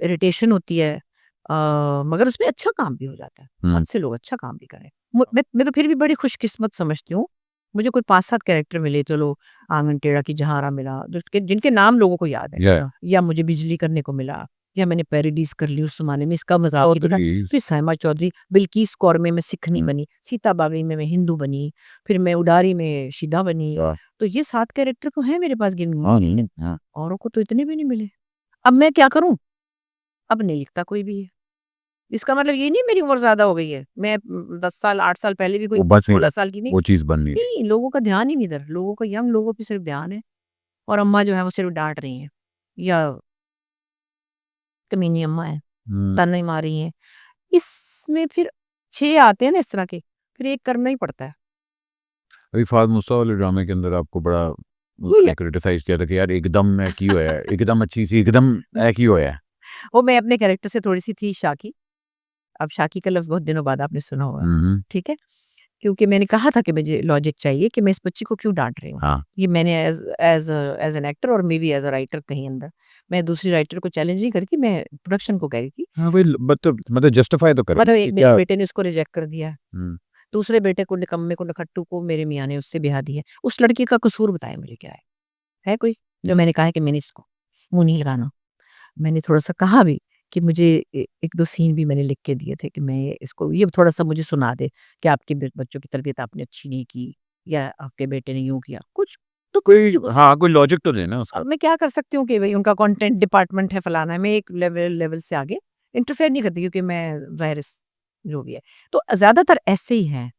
इरिटेशन होती है मगर उसमें अच्छा काम भी हो जाता है। हुँ, बहुत से लोग अच्छा काम भी करें। मैं तो फिर भी बड़ी खुशकिस्मत समझती हूँ। मुझे कोई 5-7 कैरेक्टर मिले, चलो आंगन टेढ़ा की जहाँरा मिला, जिसके जिनके नाम लोगों को याद है। या या मुझे बिजली करने को मिला, या मैंने पैरोडीज़ कर ली उस ज़माने में, इसका मज़ाक भी था। चौधरी फिर साइमा चौधरी, बिल्किस कौर में मैं सिखनी बनी, सीता बावरी में मैं हिंदू बनी, फिर मैं उडारी में शिदा बनी। वाह! तो ये 7 कैरेक्टर तो हैं मेरे पास गिन हाँ, हाँ। औरों को तो इतने भी नहीं मिले। अब मैं क्या करूँ? अब नहीं लिखता कोई भी है। इसका मतलब ये नहीं मेरी उम्र ज़्यादा हो गई है। मैं 10 साल 8 साल पहले भी कोई वो बच नहीं 16 रहा, साल की नहीं। वो चीज़ बन नहीं रही। नहीं, लोगों का ध्यान ही नहीं इधर। लोगों का यंग लोगों पे सिर्फ ध्यान है और अम्मा जो है वो सिर्फ डाँट रही हैं या कमीनी अम्मा है, हुँ, ताने मार रही हैं। इसमें फिर 6 आते हैं ना इस तरह के, फिर एक करना ही पड़ता है। अभी फ़ाद मूसा वाले ड्रामे के अंदर आपको बड़ा वही उसने है। क्रिटिसाइज़ किया था कि यार एकदम की होया है, एकदम अच्छी सी एकदम की होया है। वो मैं अपने कैरेक्टर से थोड़ी-सी थी शाकी। अब शाकी का लफ्ज़ बहुत दिनों बाद आपने सुना होगा, हुँ, हुँ। ठीक है? क्योंकि मैंने कहा था कि मुझे लॉजिक चाहिए कि मैं इस बच्ची को क्यों डाँट रही हूँ। हाँ, ये मैंने एज़ एन एक्टर और may be as a writer कहीं अंदर, मैं दूसरी राइटर को चैलेंज नहीं कर रही थी, मैं प्रोडक्शन को कह रही थी। हाँ, वही मतलब जस्टिफ़ाई तो करें मतलब कि मेरे क्या। बेटे ने उसको रिजेक्ट कर दिया, हुँ, दूसरे बेटे को निकम्मे को नखट्टू को मेरे मियाँ ने उससे ब्याह दिया। उस लड़की का कसूर बताएँ मुझे क्या है? है कोई? जो मैंने कहा है कि मैंने इसको मुँह नहीं लगाना। मैंने थोड़ा-सा कहा भी कि मुझे 1-2 सीन भी मैंने लिख के दिए थे कि मैं इसको ये थोड़ा-सा मुझे सुना दे कि आपके बच्चों की तरबियत आपने अच्छी नहीं की या आपके बेटे ने यूँ किया। कुछ तो कोई हाँ, कोई लॉजिक तो देना उसका। अब मैं क्या कर सकती हूँ कि भई उनका कंटेंट डिपार्टमेंट है फलाना है, मैं एक लेवल से आगे इंटरफेयर नहीं करती क्योंकि मैं ज़ाहिर जो भी है। तो ज़्यादातर ऐसे ही हैं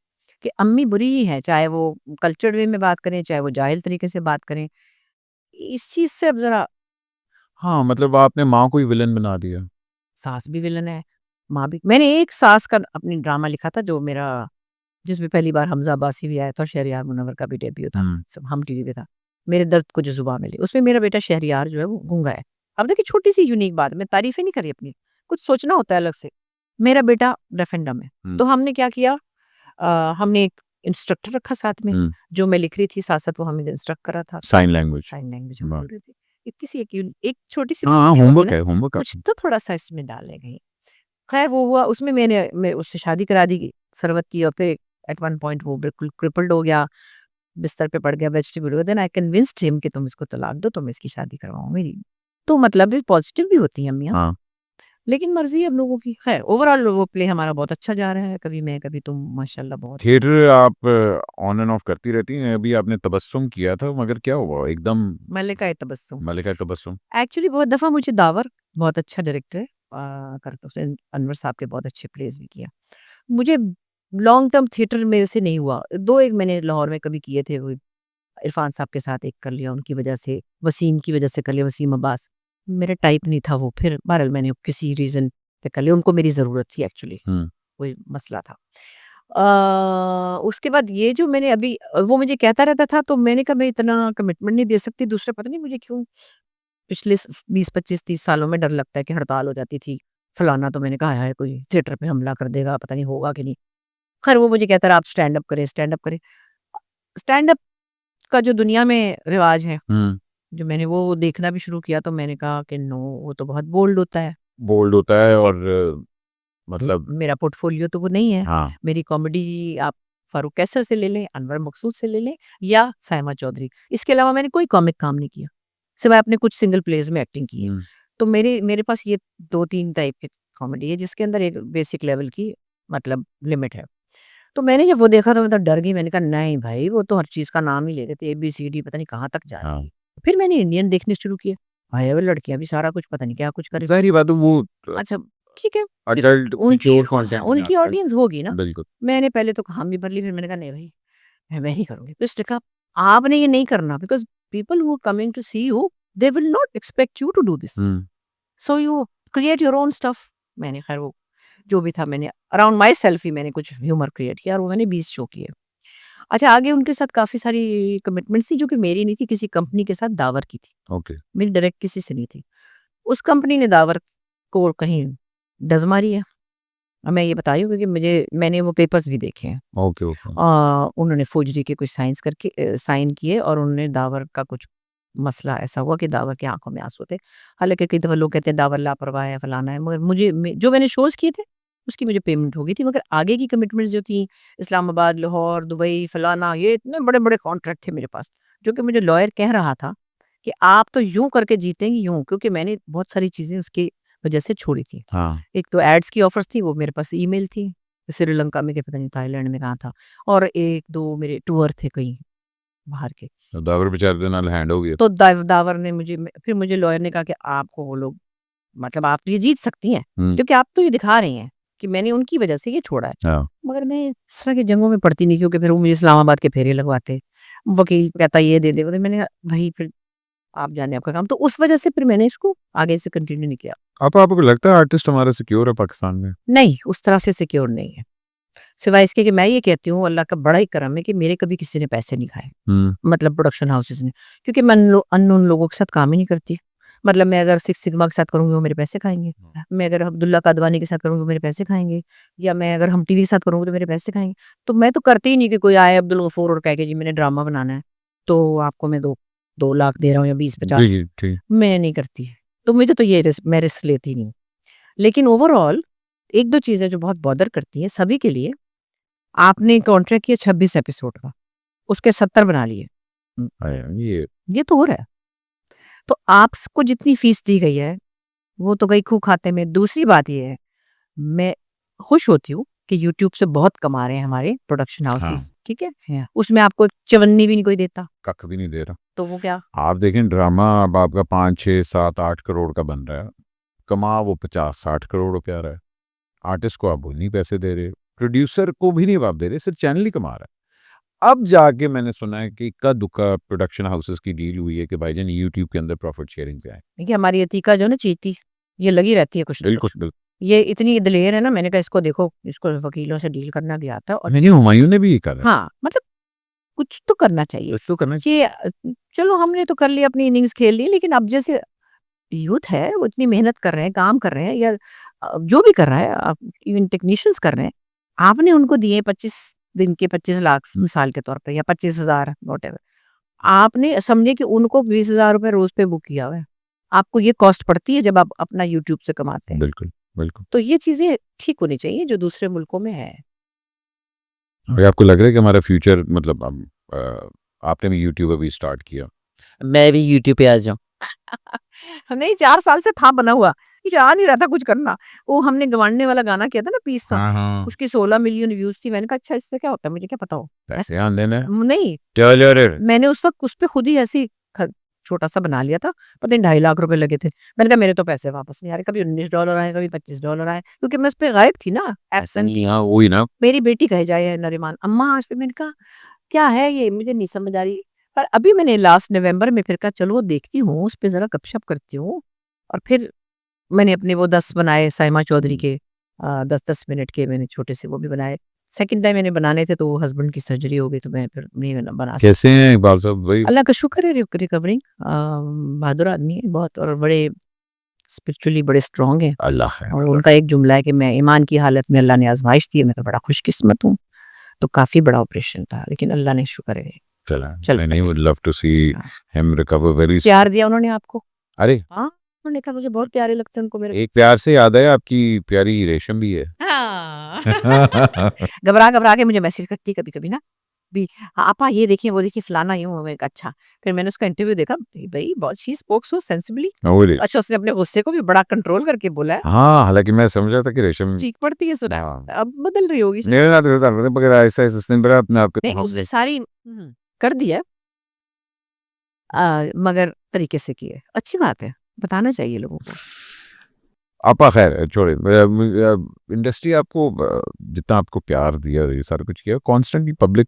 कि अम्मी बुरी ही है, चाहे वो कल्चर्ड वे में बात करें, चाहे वो जाहिल तरीके से बात करें। इस चीज़ से अब ज़रा हाँ, मतलब आपने माँ को ही विलेन बना दिया। सास भी विलन है, माँ भी मैंने एक सास का अपनी ड्रामा लिखा था जो मेरा जिसमें पहली बार हमज़ा अब्बासी भी आया था और शहरयार मुनव्वर का भी डेब्यू था। हुँ, सब हम टीवी पे था। मेरे दर्द को जो ज़ुबान मिली, उसमें मेरा बेटा शहरयार जो है वो गूंगा है। अब देखिए छोटी-सी यूनिक बात, मैं तारीफ़ें नहीं कर रही अपनी, कुछ सोचना होता है अलग से। मेरा बेटा डेफ एंड डम्ब है। हुँ, तो हमने क्या किया हमने एक इंस्ट्रक्टर रखा साथ में, हुँ, जो मैं लिख रही थी साथ-साथ वो हमें इंस्ट्रक्ट कर रहा था। Sign language. साइन लैंग्वेज हम वाह! बोल रहे थे। इतनी सी एक छोटी-सी हाँ, हाँ, होती है होमवर्क ना, है, होमवर्क कुछ आपका। तो थोड़ा-सा इसमें डालने गई। खैर वो हुआ उसमें मैं उससे शादी करा दी सरवत की और फिर एट वन पॉइंट वो बिल्कुल क्रिपल्ड हो गया, बिस्तर पे पड़ गया, वेजिटेबल हो गया। देन आई कन्विंस्ड हिम कि तुम इसको तलाक दो, तो मैं इसकी शादी करवाऊँ मेरी। तो मतलब भी पॉजिटिव भी होती हैं अम्मियाँ, हाँ, लेकिन मर्ज़ी है अब लोगों की। खैर ओवरऑल वो प्ले हमारा बहुत अच्छा जा रहा है, कभी मैं कभी तुम माशाल्लाह बहुत थिएटर आप ऑन एंड ऑफ करती रहती हैं। अभी आपने तबस्सुम किया था मगर क्या हुआ? एकदम मल्लिका ए तबस्सुम। मल्लिका तबस्सुम। एक्चुअली बहुत दफ़ा मुझे दावर बहुत अच्छा डायरेक्टर है करता उसने अनवर साहब के बहुत अच्छे प्लेस भी किया। मुझे लॉन्ग टर्म थिएटर मेरे से नहीं हुआ। 2-1 मैंने लाहौर में कभी किए थे, वो इरफान साहब के साथ एक कर लिया उनकी वजह से, वसीम की वजह से कर लिया, वसीम अब्बास। मेरा टाइप नहीं था वो, फिर बहरहाल मैंने किसी रीज़न पे कर लिया, उनको मेरी ज़रूरत थी एक्चुअली, हुँ, कोई मसला था। उसके बाद ये जो मैंने अभी वो मुझे कहता रहता था तो मैंने कहा मैं इतना कमिटमेंट नहीं दे सकती, दूसरा पता नहीं मुझे क्यों पिछले 20, 25, 30 सालों में डर लगता है कि हड़ताल हो जाती थी। फलाना तो मैंने कहा हाय हाय कोई थिएटर पे हमला कर देगा, पता नहीं होगा कि नहीं। खैर वो मुझे कहता रहा आप स्टैंड अप करें, स्टैंड अप करें। स्टैंड अप का जो दुनिया में रिवाज है, हुँ, जो मैंने वो देखना भी शुरू किया तो मैंने कहा कि नो वो तो बहुत बोल्ड होता है। बोल्ड होता है और मतलब मेरा पोर्टफोलियो तो वो नहीं है। हाँ, मेरी कॉमेडी आप फारूक कैसर से ले लें, अनवर मकसूद से ले लें या साइमा चौधरी। इसके अलावा मैंने कोई कॉमिक काम नहीं किया। सिवाय अपने कुछ सिंगल प्लेज़ में एक्टिंग की है। हुँ, तो मेरे मेरे पास ये 2-3 टाइप की कॉमेडी है जिसके अंदर एक बेसिक लेवल की मतलब लिमिट है। तो मैंने जब वो देखा तो मैं तो डर गई, मैंने कहा नहीं भाई वो तो हर चीज़ का नाम ही ले रहे थे एबीसीडी पता नहीं कहाँ तक जा रही हाँ। है। फिर मैंने इंडियन देखने शुरू किए। हाय वो लड़कियाँ भी सारा कुछ पता नहीं क्या कुछ करे। ज़ाहिर-सी बात है वो अच्छा ठीक है, फिर अडल्ट उनकी मैच्योर कंटेंट में उनकी आता है। ऑडियंस होगी ना। बिल्कुल। मैंने पहले तो काम भी भर ली फिर मैंने कहा नहीं भाई मैं नहीं करूँगी। फिर उसने कहा आपने ये नहीं करना because people who are coming to see you they will not expect you to do this. Hmm, so you create your own stuff. मैंने खैर वो जो भी था मैंने अराउंड माई सेल्फ ही मैंने कुछ ह्यूमर क्रिएट किया और वो मैंने 20 शो किए। अच्छा आगे उनके साथ काफ़ी सारी कमिटमेंट्स थी जो कि मेरी नहीं थी, किसी कंपनी के साथ दावर की थी। ओके, मेरी डायरेक्ट किसी से नहीं थी। उस कंपनी ने दावर को कहीं डज़ मारी है। अब मैं ये बता रही हूँ क्योंकि मैंने वो पेपर्स भी देखे हैं। Okay, okay. उन्होंने फ़ोर्जरी के कुछ साइन किए और उन्होंने दावर का कुछ मसला ऐसा हुआ कि दावर की आँखों में आँसू थे। हालाँकि कई दफ़ा लोग कहते हैं दावर लापरवाह है, फलाना है, मगर जो मैंने शोज़ किए थे, उसकी मुझे पेमेंट हो गई थी, मगर आगे की कमिटमेंट्स जो थी इस्लामाबाद, लाहौर, दुबई, फलाना, ये इतने बड़े-बड़े कॉन्ट्रैक्ट थे मेरे पास, जो कि मुझे लॉयर कह रहा था कि आप तो यूँ करके जीतेंगी यूँ, क्योंकि मैंने बहुत सारी चीज़ें उसकी वजह से छोड़ी थी। हाँ, एक तो एड्स की ऑफ़र्स थी, वो मेरे पास ईमेल थी, श्रीलंका में कि पता नहीं थाईलैंड में कहाँ था और 1-2 मेरे टूर थे कहीं बाहर के। दावर बेचारे दे नाल हैंड हो गया। तो दावर ने मुझे फिर मुझे लॉयर ने कहा कि आपको वो लोग मतलब आप ये जीत सकती हैं हम्म, क्योंकि आप तो ये दिखा रही हैं कि मैंने उनकी वजह से ये छोड़ा है। हाँ, मगर मैं इस तरह की जंगों में पड़ती नहीं क्योंकि फिर वो मुझे इस्लामाबाद के फेरे लगवाते, वकील कहता ये दे दे वो दे। मैंने कहा भाई फिर आप जाने आपका काम, तो उस वजह से फिर मैंने इसको आगे से कंटिन्यू नहीं किया। आपको लगता है आर्टिस्ट हमारा सिक्योर है पाकिस्तान में? नहीं, उस तरह से सिक्योर नहीं है। सिवाय इसके कि मैं ये कहती हूँ अल्लाह का बड़ा ही करम है कि मेरे कभी किसी ने पैसे नहीं खाए, मतलब प्रोडक्शन हाउसेस ने, क्योंकि मैं अननोन लोगों के साथ काम ही नहीं करती। मतलब मैं अगर सिक्स सिग्मा के साथ करूंगी वो मेरे पैसे खाएंगे, मैं अगर अब्दुल्ला कादवानी के साथ करूंगी वो मेरे पैसे खाएंगे, या मैं अगर हम टीवी के साथ करूंगी तो मेरे पैसे खाएंगे। तो मैं तो करती ही नहीं कि कोई आए अब्दुल गफूर और कह के जी मैंने ड्रामा बनाना है तो आपको मैं 2 लाख दे रहा हूँ या 20-50। जी ठीक। मैं नहीं करती। तो मुझे तो ये मैं रिस्क लेती नहीं। लेकिन ओवरऑल एक दो चीजें जो बहुत बॉदर करती है सभी के लिए, आपने कॉन्ट्रैक्ट किया 26 एपिसोड का, उसके 70 बना लिए, ये तो हो रहा है। तो आपको जितनी फीस दी गई है वो तो गई खूह खाते में। दूसरी बात ये है, मैं खुश होती हूँ कि यूट्यूब से बहुत कमा रहे हैं हमारे प्रोडक्शन हाउसेस, ठीक है, उसमें आपको चवन्नी भी नहीं कोई देता, कख भी नहीं दे रहा। तो वो क्या, आप देखें ड्रामा अब आपका 5, 6, 7, 8 करोड़ का बन रहा है, कमा वो 50, 60 करोड़ रुपया रहा है। आर्टिस्ट को आप वो नहीं पैसे दे रहे, प्रोड्यूसर को भी नहीं आप दे रहे, सिर्फ चैनल ही कमा रहा है। अब जाके मैंने सुना है कि इक्का दुक्का प्रोडक्शन हाउसेस की डील हुई है कि भाईजान यूट्यूब के अंदर प्रॉफिट शेयरिंग पे आए। देखिए हमारी अतीका जो ना चीती, ये लगी रहती है कुछ न बिल्कुल कुछ। बिल्कुल। ये इतनी दलेर है ना, मैंने कहा इसको देखो, इसको वकीलों से डील करना भी आता है और नहीं हुमायूं ने भी ये करा। हाँ, मतलब कुछ तो करना चाहिए कुछ तो करना कि चलो हमने तो कर लिया, अपनी इनिंग्स खेल ली, लेकिन अब जैसे यूथ है वो इतनी मेहनत कर रहे हैं, काम कर रहे हैं, या जो भी कर रहा है, आप इवन टेक्नीशियंस कर रहे हैं, आपने उनको दिए 25 दिन के 25 लाख मिसाल के तौर पे, या 25,000 वॉटेवर, आपने समझे कि उनको 20,000 रुपए रोज पे बुक किया हुआ है। आपको ये कॉस्ट पड़ती है जब आप अपना यूट्यूब से कमाते हैं। बिल्कुल बिल्कुल। तो ये चीजें ठीक होनी चाहिए जो दूसरे मुल्कों में है। और आपको लग रहा है कि हमारा फ्यूचर मतलब आपने भी यूट्यूब अभी स्टार्ट किया? मैं भी यूट्यूब पे आ जाऊं। नहीं, 4 साल से था बना हुआ, ये आ नहीं रहा था कुछ करना। वो हमने गवांडने वाला गाना किया था ना, पीस सा, हाँ उसकी 16 मिलियन व्यूज थी। मैंने कहा अच्छा इससे क्या होता है, मुझे क्या पता हो। पैसे आन देना है। नहीं, चलो मैंने उस वक्त उस पे खुद ही ऐसी छोटा सा बना लिया था, पता नहीं 2.5 लाख रुपए लगे थे। मैंने कहा मेरे तो पैसे वापस नहीं आ रहे, कभी $19 आए, कभी $25 आए, क्योंकि मैं उस पे गायब थी ना, ऐसा एब्सेंट। नहीं, हाँ वही ना। मेरी बेटी कहे जाए नरीमान अम्मा आज पे, मैंने कहा क्या है ये, मुझे नहीं समझ आ रही। पर अभी मैंने लास्ट नवंबर में फिर कहा चलो देखती हूँ, उस पे जरा गपशप करती हूँ। और फिर मैंने अपने वो 10 बनाए साइमा चौधरी के, 10-10 मिनट के मैंने छोटे से वो भी बनाए। सेकंड टाइम मैंने बनाने थे तो वो हस्बैंड की सर्जरी हो गई तो मैं फिर नहीं बना सकी। कैसे हैं इकबाल साहब भाई? अल्लाह का शुक्र है, रिकवरिंग, बहादुर आदमी है बहुत, और बड़े स्पिरिचुअली बड़े स्ट्रांग हैं। अल्लाह है। और उनका एक जुमला है कि मैं ईमान की हालत में अल्लाह ने आजमाइश दी है, मैं तो बड़ा खुशकिस्मत हूँ। तो काफी बड़ा ऑपरेशन था, लेकिन अल्लाह ने शुक्र है चला चल नहीं वुड लव टू सी हाँ। Him recover very. प्यार दिया उन्होंने आपको। अरे हाँ, उन्होंने कहा मुझे बहुत प्यारे लगते हैं उनको मेरे। एक प्यार से याद है, आपकी प्यारी रेशम भी है। हाँ। घबरा घबरा के मुझे मैसेज करती है कभी कभी ना भी, "हाँ, आपा ये देखिए वो देखिए फलाना यूं, मैं कहा, अच्छा। फिर मैंने उसका इंटरव्यू देखा, भाई बहुत शी स्पोक सो सेंसिबली। ओले। अच्छा, उसने अपने गुस्से को भी बड़ा कंट्रोल करके बोला है। हाँ हालांकि मैं समझा था कि रेशम चीख पड़ती है सुना, हाँ। अब बदल रही होगी। मेरे साथ मेरे साथ बगैर ऐसा ऐसा बड़ा अपने आप नहीं, के उसने सारी कर दिया, मगर तरीके से किए, अच्छी बात है, बताना चाहिए लोगों को। आपा खैर छोड़े। इंडस्ट्री आपको जितना आपको प्यार दिया और ये सारा कुछ किया, कॉन्स्टेंटली पब्लिक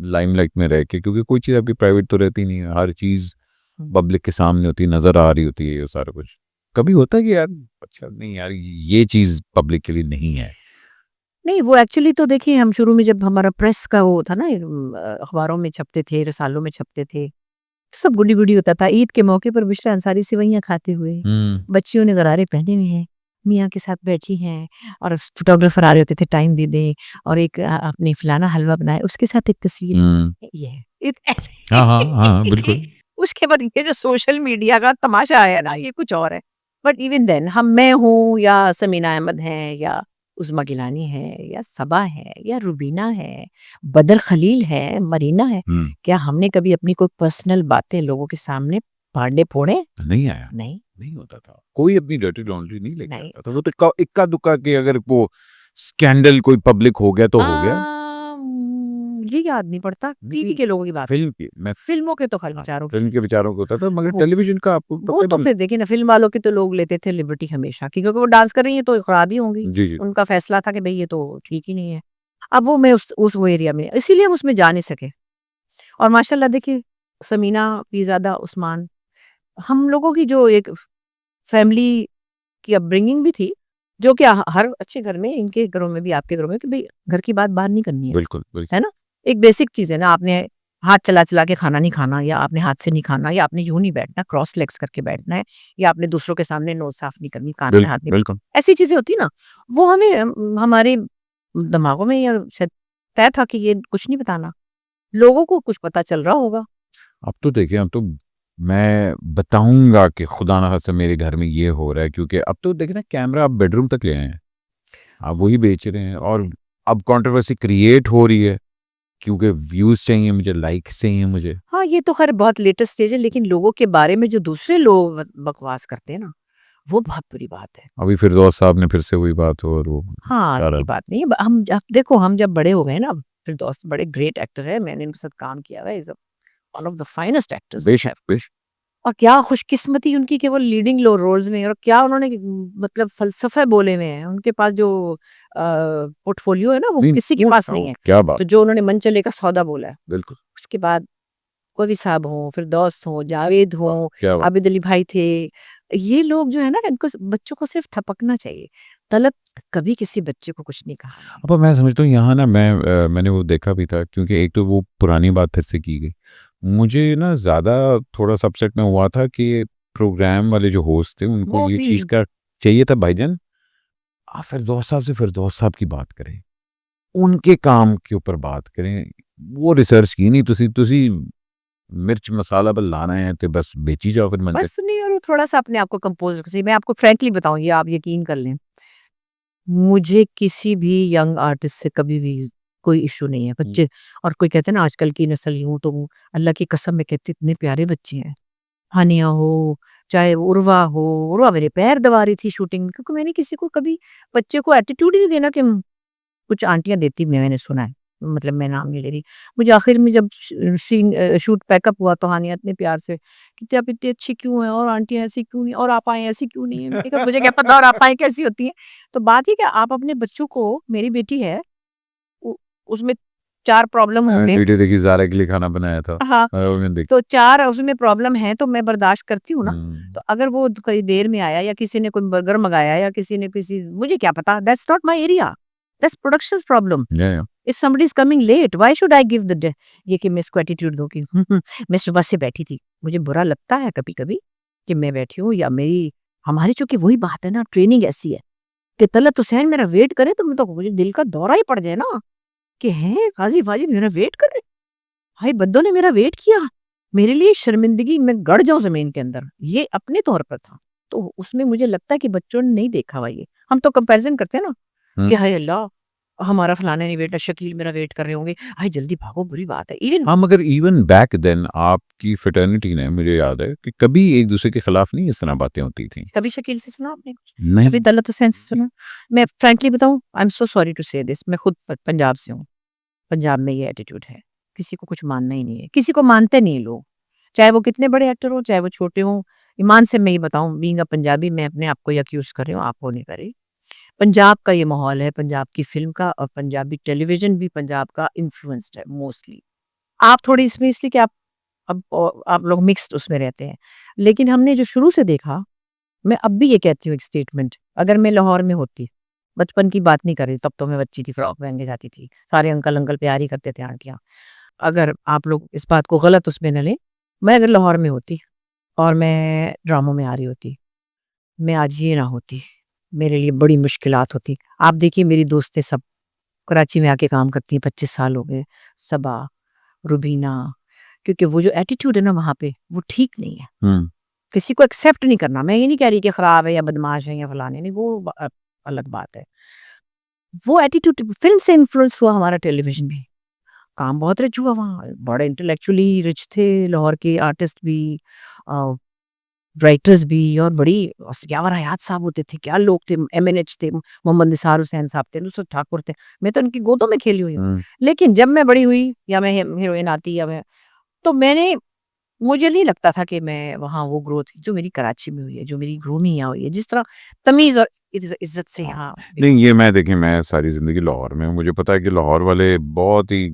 लाइमलाइट में रह के, क्योंकि कोई चीज़ आपकी प्राइवेट तो रहती नहीं है, हर चीज़ पब्लिक के सामने होती है, नज़र आ रही होती है ये सारा कुछ। कभी होता है कि यार अच्छा नहीं यार ये चीज़ पब्लिक के लिए नहीं है? नहीं, वो एक्चुअली तो देखिए हम शुरू में जब हमारा प्रेस का वो था ना, अखबारों में छपते थे, रसालों में छपते थे, तो सब गुडी-गुडी होता था। ईद के मौके पर बिशरा अंसारी सिवैयाँ खाते हुए, बच्चियों ने गरारे पहने हुए हैं, मियाँ के साथ बैठी हैं, और फोटोग्राफर आ रहे होते थे, टाइम दे दें, और एक आपने फलाना हलवा बनाया, उसके साथ एक तस्वीर है। ये है। ऐसे हाँ हाँ हाँ बिल्कुल। उसके बाद ये जो सोशल मीडिया का तमाशा है ना, ये कुछ और है। बट इवन देन मैं हूँ, या समीना अहमद है, या उज़्मा गिलानी है, या सबा है, या रुबीना है, बदर खलील है, मरीना है, क्या हमने कभी अपनी कोई पर्सनल बातें लोगों के सामने पाड़े फोड़े? नहीं आया, नहीं। नहीं होता था, कोई अपनी डर्टी लॉन्ड्री नहीं लेके नहीं। आता था। वो तो इक्का दुक्का के अगर वो स्कैंडल कोई पब्लिक हो गया तो हो गया। मुझे याद नहीं पड़ता, टीवी के लोगों की बात, फिल्म की मैं फिल्मों के तो खैर हाँ, विचारों फिल्म के विचारों को होता था मगर वो टेलीविजन का आपको वो पता तो है फिर देखिए ना, फिल्म वालों की तो लोग लेते थे लिबर्टी हमेशा कि क्योंकि वो डांस कर रही है तो खराब ही होंगी, जी जी उनका फैसला था कि भाई ये तो ठीक ही नहीं है। अब वो मैं उस वो एरिया में, इसीलिए हम उसमें जा नहीं सके। और माशाल्लाह देखिए, समीना, पीरज़ादा, उस्मान, हम लोगों की जो एक फैमिली की अपब्रिंगिंग भी थी, जो कि हर अच्छे घर में, इनके घरों में भी, आपके घरों में, कि भाई घर की बात बाहर नहीं करनी बिल्कुल बिल्कुल है ना? एक बेसिक चीज़ है ना, आपने हाथ चला-चला के खाना नहीं खाना, या आपने हाथ से नहीं खाना, या आपने यूँ नहीं बैठना, क्रॉस लेग्स करके बैठना है, या आपने दूसरों के सामने नोज़ साफ नहीं करनी, कान में हाथ नहीं, बिल्कुल ऐसी चीज़ें होती ना, वो हमें हमारे दिमागों में या शायद तय था कि ये कुछ नहीं बताना। लोगों को कुछ पता चल रहा होगा। अब तो देखिए अब तो मैं बताऊंगा कि खुदा ना खास्ता मेरे घर में ये हो रहा है क्योंकि अब तो देखिए ना कैमरा आप बेडरूम तक ले आए हैं आप वही बेच रहे हैं और अब कंट्रोवर्सी क्रिएट हो रही है क्योंकि व्यूज चाहिए मुझे लाइक्स चाहिए मुझे हाँ, ये तो खैर बहुत लेटेस्ट स्टेज है, लेकिन लोगों के बारे में जो दूसरे लोग बकवास करते हैं ना, वो बहुत बुरी बात है। अभी फिरदौस साहब ने फिर से वही बात हो और वो हाँ, कह रहा ये बात नहीं है। हम जब देखो, हम जब बड़े हो गए ना, फिरदौस बड़े ग्रेट एक्टर है, मैंने उनके साथ काम किया हुआ है, is one of the finest actors we have. बेशक बेशक और क्या खुशकिस्मती उनकी कि वो लीडिंग लो रोल्स में, और क्या उन्होंने मतलब फ़लसफ़े बोले हुए हैं। उनके पास जो पोर्टफोलियो है ना, वो नहीं किसी के पास नहीं है। क्या बात तो जो उन्होंने मन चले का सौदा बोला है, बिल्कुल उसके बाद कवि साहब हों, फिरदौस हों, जावेद हों, क्या बात आबिद अली भाई थे। ये लोग जो है ना, इनको बच्चों को सिर्फ थपकना चाहिए। तलत कभी किसी बच्चे को कुछ नहीं कहा। अब मैं समझता हूँ यहाँ ना मैंने वो देखा भी था क्योंकि एक तो वो पुरानी बात फिर से की गई मुझे ना ज़्यादा थोड़ा सा अपसेट में हुआ था कि प्रोग्राम वाले जो होस्ट थे उनको वो ये भी चीज़ का चाहिए था भाईजान आप फिरदौस साहब से फिरदौस साहब की बात करें उनके काम के ऊपर बात करें वो रिसर्च की नहीं तुसी मिर्च मसाला बस लाना है तो बस बेची जाओ फिर मंजे बस नहीं, और वो थोड़ा-सा अपने आप को कंपोज़ रखना चाहिए। मैं आपको फ्रैंकली बताऊँ, ये आप यकीन कर लें, मुझे किसी भी यंग आर्टिस्ट से कभी भी कोई इश्यू नहीं है। बच्चे, और कोई कहते हैं ना आजकल की नस्ल यूँ तो वो, अल्लाह की कसम मैं कहती हूँ, इतने प्यारे बच्चे हैं। हानिया हो, चाहे वो उर्वा हो, उर्वा मेरे पैर दबा रही थी शूटिंग में, क्योंकि मैंने किसी को कभी बच्चे को एटीट्यूड ही नहीं देना कि कुछ आंटियाँ देती भी हैं, मैंने सुना है। मतलब मैं नाम नहीं ले रही। मुझे आखिर में जब शूट पैकअप हुआ तो हानिया इतने प्यार से कहती, "आप इतनी अच्छी क्यों हैं? और आंटियाँ ऐसी क्यों नहीं, और आपाएँ ऐसी क्यों नहीं हैं?" मैंने कहा, "मुझे क्या पता और आपाएँ कैसी होती हैं?" तो बात ये कि आप अपने बच्चों को, मेरी बेटी है, उ उसमें 4 प्रॉब्लम होंगे। वीडियो देखी ज़ारा के लिए खाना बनाया था हाँ, वो मैंने देखी तो 4 उसमें प्रॉब्लम है तो मैं बर्दाश्त करती हूँ ना। हम्म, तो अगर वो कहीं देर में आया, या किसी ने कोई बर्गर मँगाया, या किसी ने किसी, मुझे क्या पता, that's not my area, that's productions problem. या if somebody is coming late, why should I give the ये कि मैं इसको एटीट्यूड दूं कि मैं सुबह से बैठी थी। मुझे बुरा लगता है कभी कभी कि मैं बैठी हूँ, या मेरी, हमारी चूंकि वही बात है ना, ट्रेनिंग ऐसी है कि तलत हुसैन मेरा वेट करे तो मैं तो, मुझे दिल का दौरा ही पड़ जाए ना कि हैं काजी फाजिल मेरा वेट कर रहे, भाई बद्दों ने मेरा वेट किया, मेरे लिए शर्मिंदगी में गड़ जाऊं जमीन के अंदर, ये अपने तौर पर था। तो उसमें मुझे लगता है कि बच्चों ने नहीं देखा हुआ ये। हम तो कंपैरिजन करते हैं ना कि हाय अल्लाह, हमारा फलाना नहीं बेटा, शकील मेरा वेट कर रहे होंगे, हाय जल्दी भागो, बुरी बात है। इवन हाँ मगर इवन बैक देन आपकी फ्रेटर्निटी ने मुझे याद है कि कभी एक दूसरे के खिलाफ नहीं इस तरह बातें होती थी कभी शकील से सुना आपने कुछ? नहीं कभी दौलत हुसैन से सुना? मैं फ्रैंकली बताऊं, I am so sorry to say this, मैं खुद पंजाब से हूँ। पंजाब में ये एटीट्यूड है, किसी को कुछ मानना ही नहीं है, किसी को मानते नहीं लोग, चाहे वो कितने बड़े एक्टर हो, चाहे वो छोटे हों। ईमान से मैं ये बताऊं, बीइंग अ पंजाबी, मैं अपने आप को अक्यूज कर रही हूँ, आप वो नहीं कर रही। पंजाब का ये माहौल है, पंजाब की फ़िल्म का, और पंजाबी टेलीविज़न भी पंजाब का इन्फ्लुएंस्ड है मोस्टली। आप थोड़ी इसमें इसलिए कि अब आप लोग मिक्स्ड उसमें रहते हैं। लेकिन हमने जो शुरू से देखा, मैं अब भी ये कहती हूँ एक स्टेटमेंट, अगर मैं लाहौर में होती, बचपन की बात नहीं कर रही, तब तो मैं बच्ची थी, फ्रॉक पहन के जाती थी। सारे अंकल प्यार ही करते थे, आंटियाँ। अगर आप लोग इस बात को गलत उसमें न लें, मैं अगर लाहौर में होती और मैं ड्रामों में आ रही होती, मैं आज ये ना होती, मेरे लिए बड़ी मुश्किलात होती। आप देखिए मेरी दोस्तें सब कराची में आके काम करती हैं, 25 साल हो गए। सबा, रुबीना, क्योंकि वो जो एटीट्यूड है ना वहाँ पे, वो ठीक नहीं है। हम्म किसी को एक्सेप्ट नहीं करना। मैं ये नहीं कह रही कि खराब है या बदमाश है या फलाने, नहीं, वो अलग बात है। वो एटीट्यूड फ़िल्म से इन्फ्लुएंस हुआ हमारा टेलीविज़न भी। काम बहुत रिच हुआ वहाँ, बड़े इंटेलेक्चुअली रिच थे लाहौर के आर्टिस्ट भी। अ राइटर्स भी और बड़ी यावर हयात साहब होते थे, क्या लोग थे, MNH थे, मोहम्मद निसार हुसैन साहब थे, नुसरत ठाकुर थे। मैं तो उनकी गोदों में खेली हुई हूँ। हम्म, लेकिन जब मैं बड़ी हुई या मैं हीरोइन आती या मैं तो मुझे नहीं लगता था कि मैं वहाँ वो ग्रोथ जो मेरी कराची में हुई है, जो मेरी ग्रूमिंग यहाँ हुई है, जिस तरह तमीज़ और इज़्ज़त से यहाँ नहीं ये मैं देखिए मैं सारी ज़िंदगी लाहौर में हूँ, मुझे पता है कि लाहौर वाले बहुत ही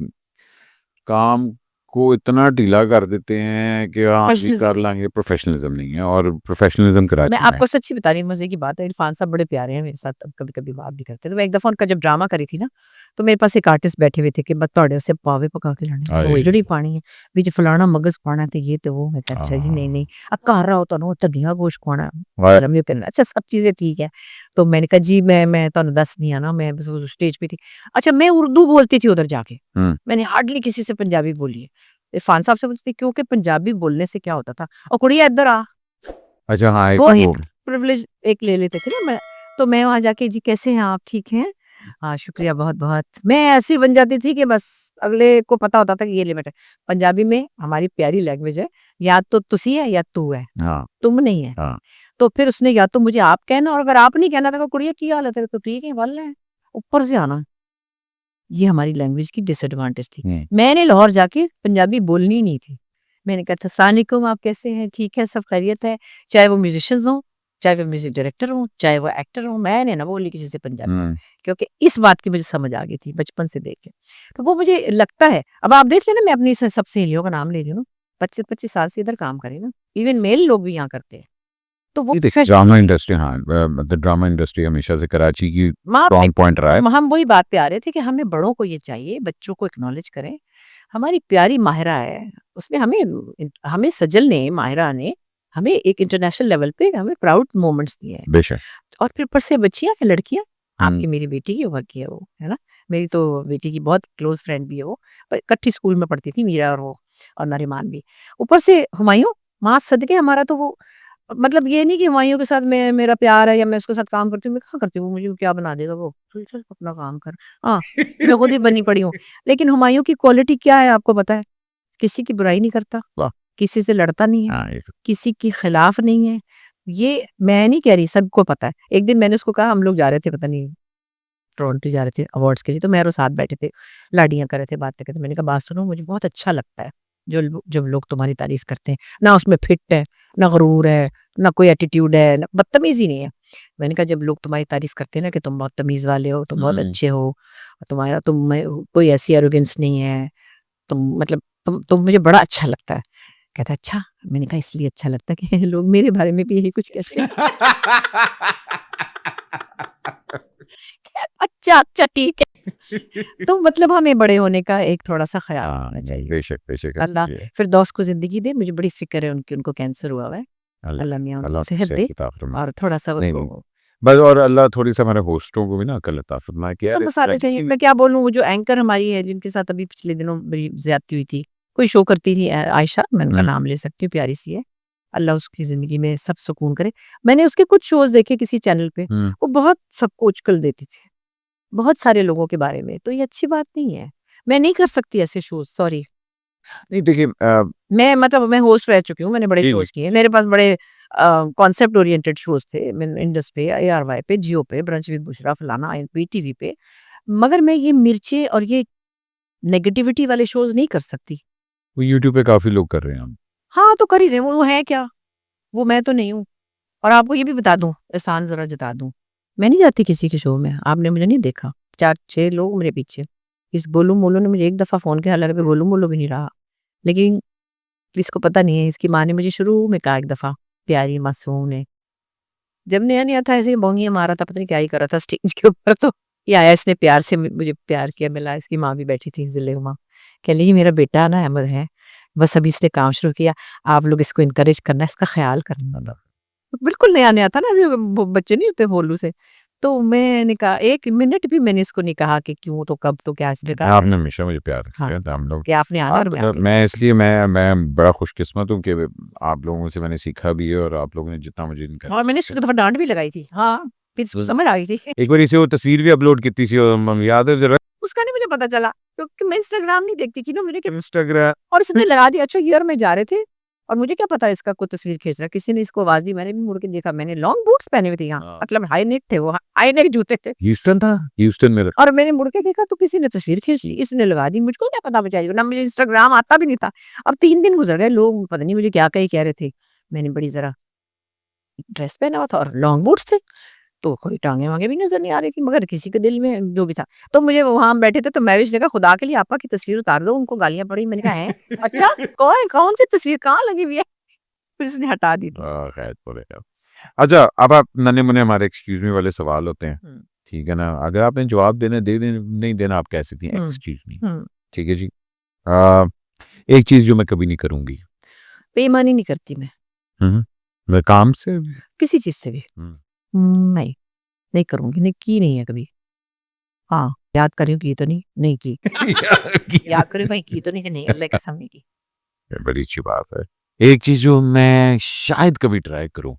काम को इतना ढीला कर देते हैं कि हाँ जी प्रोफेशनलिज़्म कर लाएँगे, प्रोफेशनलिज़्म नहीं है और प्रोफेशनलिज़्म मैं कराची में है। आपको सच्ची बता रही हूँ, मज़े की बात है, इरफ़ान साहब बड़े प्यारे हैं मेरे साथ, अब कभी-कभी बात भी करते हैं। तो मैं एक दफ़ा उनका जब ड्रामा करी थी ना, तो मेरे पास एक आर्टिस्ट बैठे हुए थे कि बस ਤੁਹਾਡੇ ਵਾਸਤੇ ਪਾਵੇ ਪਕਾ ਕੇ ਲੈਣੇ ਆਏ। ਉਹ ਜਿਹੜੀ ਪਾਣੀ ਹੈ ਵਿੱਚ ਫਲਾਣਾ ਮਗਜ਼ ਪਾਣਾ ਤੇ ये तो वो मैं कहा अच्छा जी नहीं नहीं ਘਰ ਆਓ ਤੁਹਾਨੂੰ ਧੱਡੀਆਂ ਗੋਸ਼ ਖਵਾਉਣਾ वाह, शर्म ये करना अच्छा सब चीज़ें ठीक है तो मैंने कहा जी मैं ਤੁਹਾਨੂੰ ਦੱਸ नहीं आना मैं स्टेज पे थी अच्छा मैं उर्दू बोलती थी उधर जाके हम्म, मैंने हार्डली किसी से पंजाबी बोली है इरफान साहब से बोलती थी क्योंकि पंजाबी बोलने से क्या होता था और कुड़िया इधर आ अच्छा हाँ एक वो वो प्रिविलेज एक ले लेते थे ना तो मैं वहाँ जाके जी कैसे हैं आप ठीक हैं हाँ शुक्रिया बहुत बहुत मैं ऐसी बन जाती थी कि बस अगले को पता होता था कि ये लिमिट है पंजाबी में हमारी प्यारी लैंग्वेज है या तो तुसी है या तू है हाँ तुम नहीं है हाँ तो फिर उसने या तो मुझे आप कहना और अगर आप नहीं कहना था कुड़िया की हाल है तेरे तो ठीक है वाल है ऊपर से आना ये हमारी लैंग्वेज की डिसएडवांटेज थी मैंने लाहौर जाके पंजाबी बोलनी ही नहीं थी मैंने कहा था अस्सलामुअलैकुम आप कैसे हैं ठीक है सब खैरियत है चाहे वो म्यूजिशियंस हों चाहे वो म्यूजिक डायरेक्टर हों चाहे वो एक्टर हों मैंने ना बोली किसी से पंजाबी हम्म, क्योंकि इस बात की मुझे समझ आ गई थी बचपन से देख के तो वो मुझे लगता है अब आप देख लेना मैं अपनी सब सहेलियों का नाम ले रही हूँ 25-25 साल से इधर काम करे ना इवन मेल लोग भी यहाँ करते हैं तो वो ये देखिए ड्रामा इंडस्ट्री हाँ मतलब ड्रामा इंडस्ट्री हमेशा से कराची की स्ट्रॉन्ग पॉइंट रहा है। हम वही बात पे आ रहे थे कि हमें बड़ों को ये चाहिए बच्चों को एक्नॉलेज करें हमारी प्यारी माहिरा है उसने हमें सजल ने माहिरा ने हमें एक इंटरनेशनल लेवल पे हमें प्राउड मोमेंट्स दिए हैं बेशक और फिर ऊपर से बच्चियां हैं लड़कियां हम्म, आपकी मेरी बेटी की उम्र की है वो है ना मेरी तो बेटी की बहुत क्लोज फ्रेंड भी है वो पर इकट्ठी स्कूल में पढ़ती थी मीरा और वो और नरीमान भी ऊपर से हुमायूं माँ सदके हमारा तो वो मतलब ये नहीं कि हुमायूं के साथ मैं मेरा प्यार है या मैं उसके साथ काम करती हूँ मैं कहाँ करती हूँ वो मुझे क्या बना देगा वो चल चल अपना काम कर हाँ मैं खुद ही बनी पड़ी हूँ लेकिन हुमायूं की क्वालिटी क्या है आपको पता है किसी की बुराई नहीं करता वाह। किसी से लड़ता नहीं है हाँ ये तो- किसी के खिलाफ नहीं है ये मैं नहीं कह रही सबको पता है एक दिन मैंने उसको कहा हम लोग जा रहे थे पता नहीं टोरंटो जा रहे थे अवार्ड्स के लिए तो मेरे साथ बैठे थे लाडियां कर रहे थे बातें करते मैंने कहा बात सुनो मुझे बहुत अच्छा लगता है जब लोग तुम्हारी तारीफ करते हैं ना उसमें फिट है ना गरूर है ना कोई एटीट्यूड है ना बदतमीजी नहीं है मैंने कहा जब लोग तुम्हारी तारीफ करते हैं ना कि तुम बहुत तमीज वाले हो तुम बहुत हम्म, अच्छे हो तुम्हारा तुम में कोई ऐसी एरोगेंस नहीं है तुम मतलब तुम मुझे बड़ा अच्छा लगता है कहता अच्छा मैंने कहा इसलिए अच्छा लगता है कि लोग मेरे बारे में भी यही कुछ कहते हैं अच्छा अच्छा ठीक है तो मतलब हमें बड़े होने का एक थोड़ा सा ख्याल हाँ रखना चाहिए बेशक बेशक अल्लाह ये फिर दोस्त को जिंदगी दे मुझे बड़ी फिक्र है उनको कैंसर हुआ हुआ है अल्लाह अल्लाह मियाँ अल्लाह उनको सेहत दे किताब फरमाए। और थोड़ा सा नहीं उनको नहीं बस और अल्लाह थोड़ी सा हमारे होस्टों को भी ना अकल अता फरमाए कि तो यार इस तरह मसाले की चाहिए मैं क्या बोलूँ वो जो एंकर हमारी है जिनके साथ अभी पिछले दिनों बड़ी ज्यादती हुई थी कोई शो करती थी आयशा मैं उनका हम्म, नाम ले सकती हूँ प्यारी सी है अल्लाह उसकी जिंदगी में सब सुकून करे मैंने उसके कुछ शोज देखे किसी चैनल पे हम्म, वो बहुत सबको उचकल देती थी बहुत सारे लोगों के बारे में तो ये अच्छी बात नहीं है मैं नहीं कर सकती ऐसे शोज सॉरी नहीं देखिए मैं होस्ट रह चुकी हूँ मैंने बड़े जी, शोज किए हैं मेरे पास बड़े कॉन्सेप्ट ओरिएंटेड शोज थे मैंने इंडस पे ARY पे जियो पे ब्रंच विद बुशरा फलाना PTV पे मगर मैं ये मिर्चे और ये नेगेटिविटी वाले शोज नहीं कर सकती वो यूट्यूब पे काफी लोग कर रहे हैं हम हाँ तो कर ही रहे हैं, वो है क्या वो मैं तो नहीं हूँ और आपको ये भी बता दूं एहसान जरा जता दूं मैं नहीं जाती किसी के शो में आपने मुझे नहीं देखा 4-6 लोग मेरे पीछे इस गोलू मोलू ने मुझे एक दफा फोन किया हालांकि मैं गोलू मोलू भी नहीं रहा लेकिन इसको पता नहीं है इसकी माँ ने मुझे शुरू में कहा एक दफा प्यारी मासूम ने जब नया नया था ऐसे ही बोंगियां मारा था पता नहीं क्या ही कर रहा था स्टेज के ऊपर तो ये आया इसने प्यार से मुझे प्यार किया मिला इसकी माँ भी बैठी थी जिले माँ कह ली मेरा बेटा ना अहमद है बस अभी इसने काम शुरू किया आप लोग इसको इनकरेज करना इसका ख्याल करना बिल्कुल नया नया था ना ऐसे बच्चे नहीं होते भोलू से तो मैंने कहा 1 मिनट भी मैंने इसको नहीं कहा कि क्यों तो कब तो क्या इसने कहा आपने हमेशा मुझे प्यार हाँ, किया था हम लोग कि आपने आना और मैं आ गई। मैं इसलिए मैं बड़ा खुशकिस्मत हूँ कि आप लोगों से मैंने सीखा भी है और आप लोगों ने जितना मुझे इनका और मैंने इसको दफा डांट भी लगाई थी हाँ फिर इसको समझ आ गई थी एक बार इसे वो तस्वीर भी अपलोड की थी याद है जरा उसका नहीं मुझे पता चला क्योंकि मैं इंस्टाग्राम नहीं देखती थी ना मेरे इंस्टाग्राम और इसने लगा दिया अच्छा ईयर में जा रहे थे और मुझे क्या पता इसका कोई तस्वीर खींच रहा है, किसी ने इसको आवाज दी, मैंने भी मुड़ के देखा, मैंने लॉन्ग बूट्स पहने हुए थे यहाँ, हाँ। मतलब हाई नेक थे वो, हाई नेक जूते थे, ह्यूस्टन था, ह्यूस्टन में और मैंने मुड़ के देखा तो किसी ने तस्वीर खींच ली, इसने लगा दी, मुझको क्या पता बेचारी को, ना मुझे इंस्टाग्राम आता भी नहीं था। अब 3 दिन गुजर गए, लोग पता नहीं मुझे क्या कह रहे थे, मैंने बड़ी जरा ड्रेस पहना हुआ था और लॉन्ग बूट्स थे, तो कोई टांगे वांगे भी नजर नहीं आ रही थी, मगर किसी के दिल में जो भी था। तो मुझे वहां हम बैठे थे तो मैं भी देखा, खुदा के लिए आपा की तस्वीर उतार दो, उनको गालियां पड़ी, मैंने कहा है अच्छा कौन सी तस्वीर कहाँ लगी हुई है, फिर उसने हटा दी थी। खैर बोलेगा। अच्छा, अब आप नन्हे मुन्ने हमारे एक्सक्यूज मी वाले सवाल होते हैं, हम्म, ठीक है ना? अगर आपने जवाब नहीं देना, आप कह सकती हैं हम्म, एक्सक्यूज मी, हम्म। ठीक है जी। आ, एक चीज जो मैं कभी नहीं करूंगी, बेईमानी नहीं करती मैं मैं काम से किसी चीज से भी, नहीं नहीं करूंगी, नहीं की नहीं है कभी। हाँ याद करी हूँ, की तो नहीं की, याद करी हूँ, कहीं की तो नहीं कि नहीं, अल्लाह की कसम नहीं की। बड़ी अच्छी बात है। एक चीज जो मैं शायद कभी ट्राई करूं,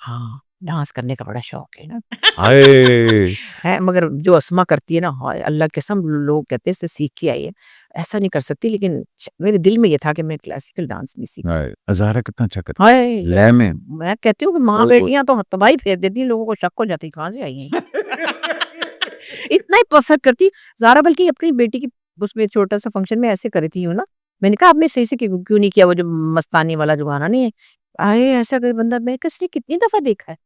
हाँ डांस करने का बड़ा शौक है ना, हाय है, मगर जो अस्मा करती है ना, हाय अल्लाह की कसम, लोग कहते हैं इससे सीख के आई है, ऐसा नहीं कर सकती, लेकिन मेरे दिल में ये था कि मैं क्लासिकल डांस नहीं सीख। हाय, अज़ारा कितना अच्छा करती हाय है, लय में। मैं कहती हूँ कि माँ बेटियां तो तबाही फेर देती हैं, लोगों को शक हो जाती है कहाँ से आई हैं इतना ही परफेक्ट करती ज़ारा, बल्कि अपनी बेटी की उसमें छोटा सा फंक्शन में ऐसे करी थी ना, मैंने कहा आपने सही से क्यों नहीं किया, वो जो मस्तानी वाला जो गाना नहीं है, आए ऐसा कोई बंदा, मैं किसने कितनी दफा देखा है,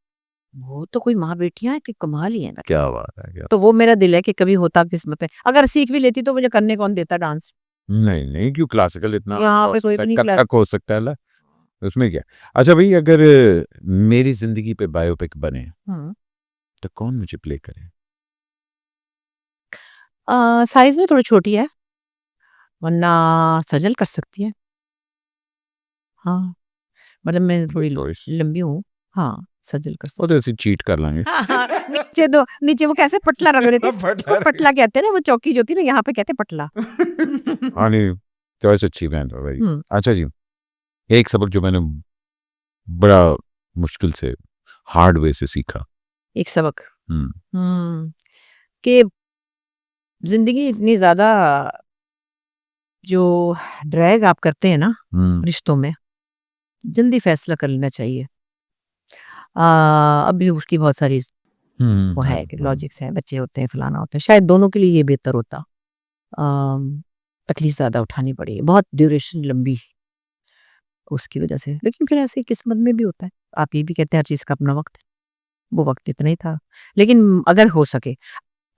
वो तो कोई माँ बेटियां हैं कि कमाल ही है ना। क्या बात है, क्या तो वो मेरा दिल है कि कभी होता किस्मत में, अगर सीख भी लेती तो मुझे करने कौन देता डांस, नहीं नहीं, क्यों क्लासिकल इतना यहाँ हो पे कोई सकता भी है, नहीं क्लास। कथक हो सकता है, उसमें क्या। अच्छा भाई, अगर मेरी जिंदगी पे बायोपिक बने तो कौन मुझे प्ले करे? साइज में थोड़ी छोटी है, वरना सजल कर सकती है। हाँ मतलब मैं थोड़ी चॉइस लंबी हूँ, हाँ सजल कर वो सकती तो ऐसे चीट कर लेंगे। हाँ, हाँ, नीचे दो, नीचे वो कैसे पटला रख देते हैं, इसको पटला कहते हैं ना, वो चौकी जो होती है ना, यहाँ पे कहते हैं पटला। हाँ नहीं, चॉइस अच्छी है भाई। हम्म, अच्छा जी, एक सबक जो मैंने बड़ा मुश्किल से, हार्ड वे से सीखा। एक सबक, हम्म कि जिंदगी इतनी ज्यादा जो ड्रैग आप करते हैं ना हम्म रिश्तों में, जल्दी फैसला कर लेना चाहिए। अभी उसकी बहुत सारी वो है कि लॉजिक्स है, बच्चे होते हैं, फलाना होता है, शायद दोनों के लिए ये बेहतर होता। तकलीफ ज्यादा उठानी पड़ी, बहुत ड्यूरेशन लंबी उसकी वजह से, लेकिन फिर ऐसे ही किस्मत में भी होता है। आप ये भी कहते हैं हर चीज का अपना वक्त है, वो वक्त इतना ही था, लेकिन अगर हो सके।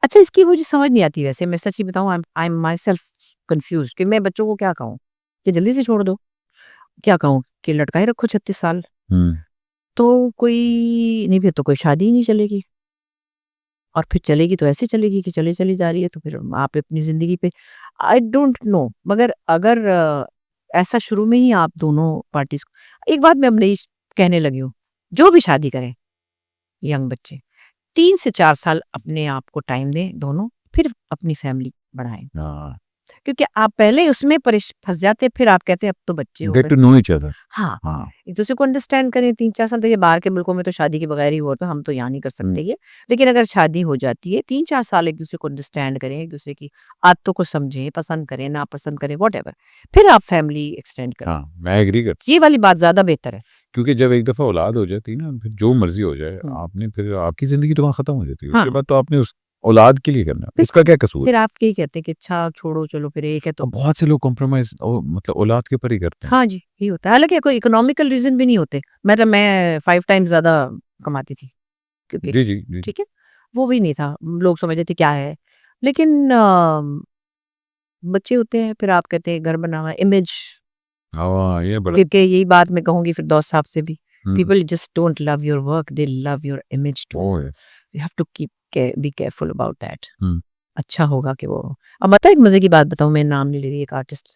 अच्छा इसकी मुझे समझ नहीं आती, वैसे मैं सच्ची बताऊं, I am my self confuse कि मैं बच्चों को क्या कहूँ कि जल्दी से छोड़ दो, क्या कहूँ कि लटकाए रखो 36 साल, हम्म तो कोई नहीं, फिर तो कोई शादी ही नहीं चलेगी, और फिर चलेगी तो ऐसे चलेगी कि चले चली जा रही है, तो फिर आप अपनी जिंदगी पे, आई डोंट नो, मगर अगर ऐसा शुरू में ही आप दोनों पार्टीज को, एक बात मैं अब नहीं कहने लगी हूँ, जो भी शादी करें यंग बच्चे, 3 से 4 साल अपने आप को टाइम दें दोनों, फिर अपनी फैमिली बढ़ाएं, हाँ, क्योंकि आप पहले उसमें फंस जाते, फिर आप कहते हैं अब तो बच्चे हो गेट गए। To know each other. हाँ हाँ एक दूसरे को अंडरस्टैंड करें, 3-4 साल, देखिए बाहर के मुल्कों में तो शादी के बगैर ही हुआ, तो हम तो यहाँ नहीं कर सकते ये, लेकिन अगर शादी हो जाती है 3-4 साल एक दूसरे को अंडरस्टैंड करें, एक दूसरे की आदतों को समझें, पसंद करें ना पसंद करें वॉट एवर, फिर आप फैमिली एक्सटेंड करें, हाँ, मैं एग्री करता ये वाली बात ज्यादा बेहतर है। हूँ, क्योंकि जब एक दफा औलाद हो जाती है ना, फिर जो मर्जी हो जाए, हम्म, आपने फिर आपकी जिंदगी तो वहाँ खत्म हो जाती है, हाँ उसके बाद तो आपने उस औलाद के लिए करना है, फिर उसका क्या कसूर? फिर आप यही कहते हैं कि अच्छा छोड़ो चलो, फिर एक है तो। अब बहुत से लोग कॉम्प्रोमाइज मतलब औलाद के ऊपर ही करते हैं। हाँ जी यही होता है, हालांकि कोई इकोनॉमिकल रीजन भी नहीं होते, मतलब मैं 5 टाइम्स ज्यादा कमाती थी, क्योंकि जी जी जी जी। ठीक है वो भी नहीं था, लोग समझते थे क्या है, लेकिन बच्चे होते हैं, फिर आप कहते हैं घर बना हुआ इमेज, हाँ, ये बड़ा। क्योंकि यही बात मैं कहूंगी फिर दोस्त साहब से भी, hmm, people just don't love your work, they love your image too, oh, you have to keep be careful about that. Hmm, अच्छा होगा कि वो, अब बता एक मजे की बात बताऊं, मैं नाम नहीं ले रही, एक आर्टिस्ट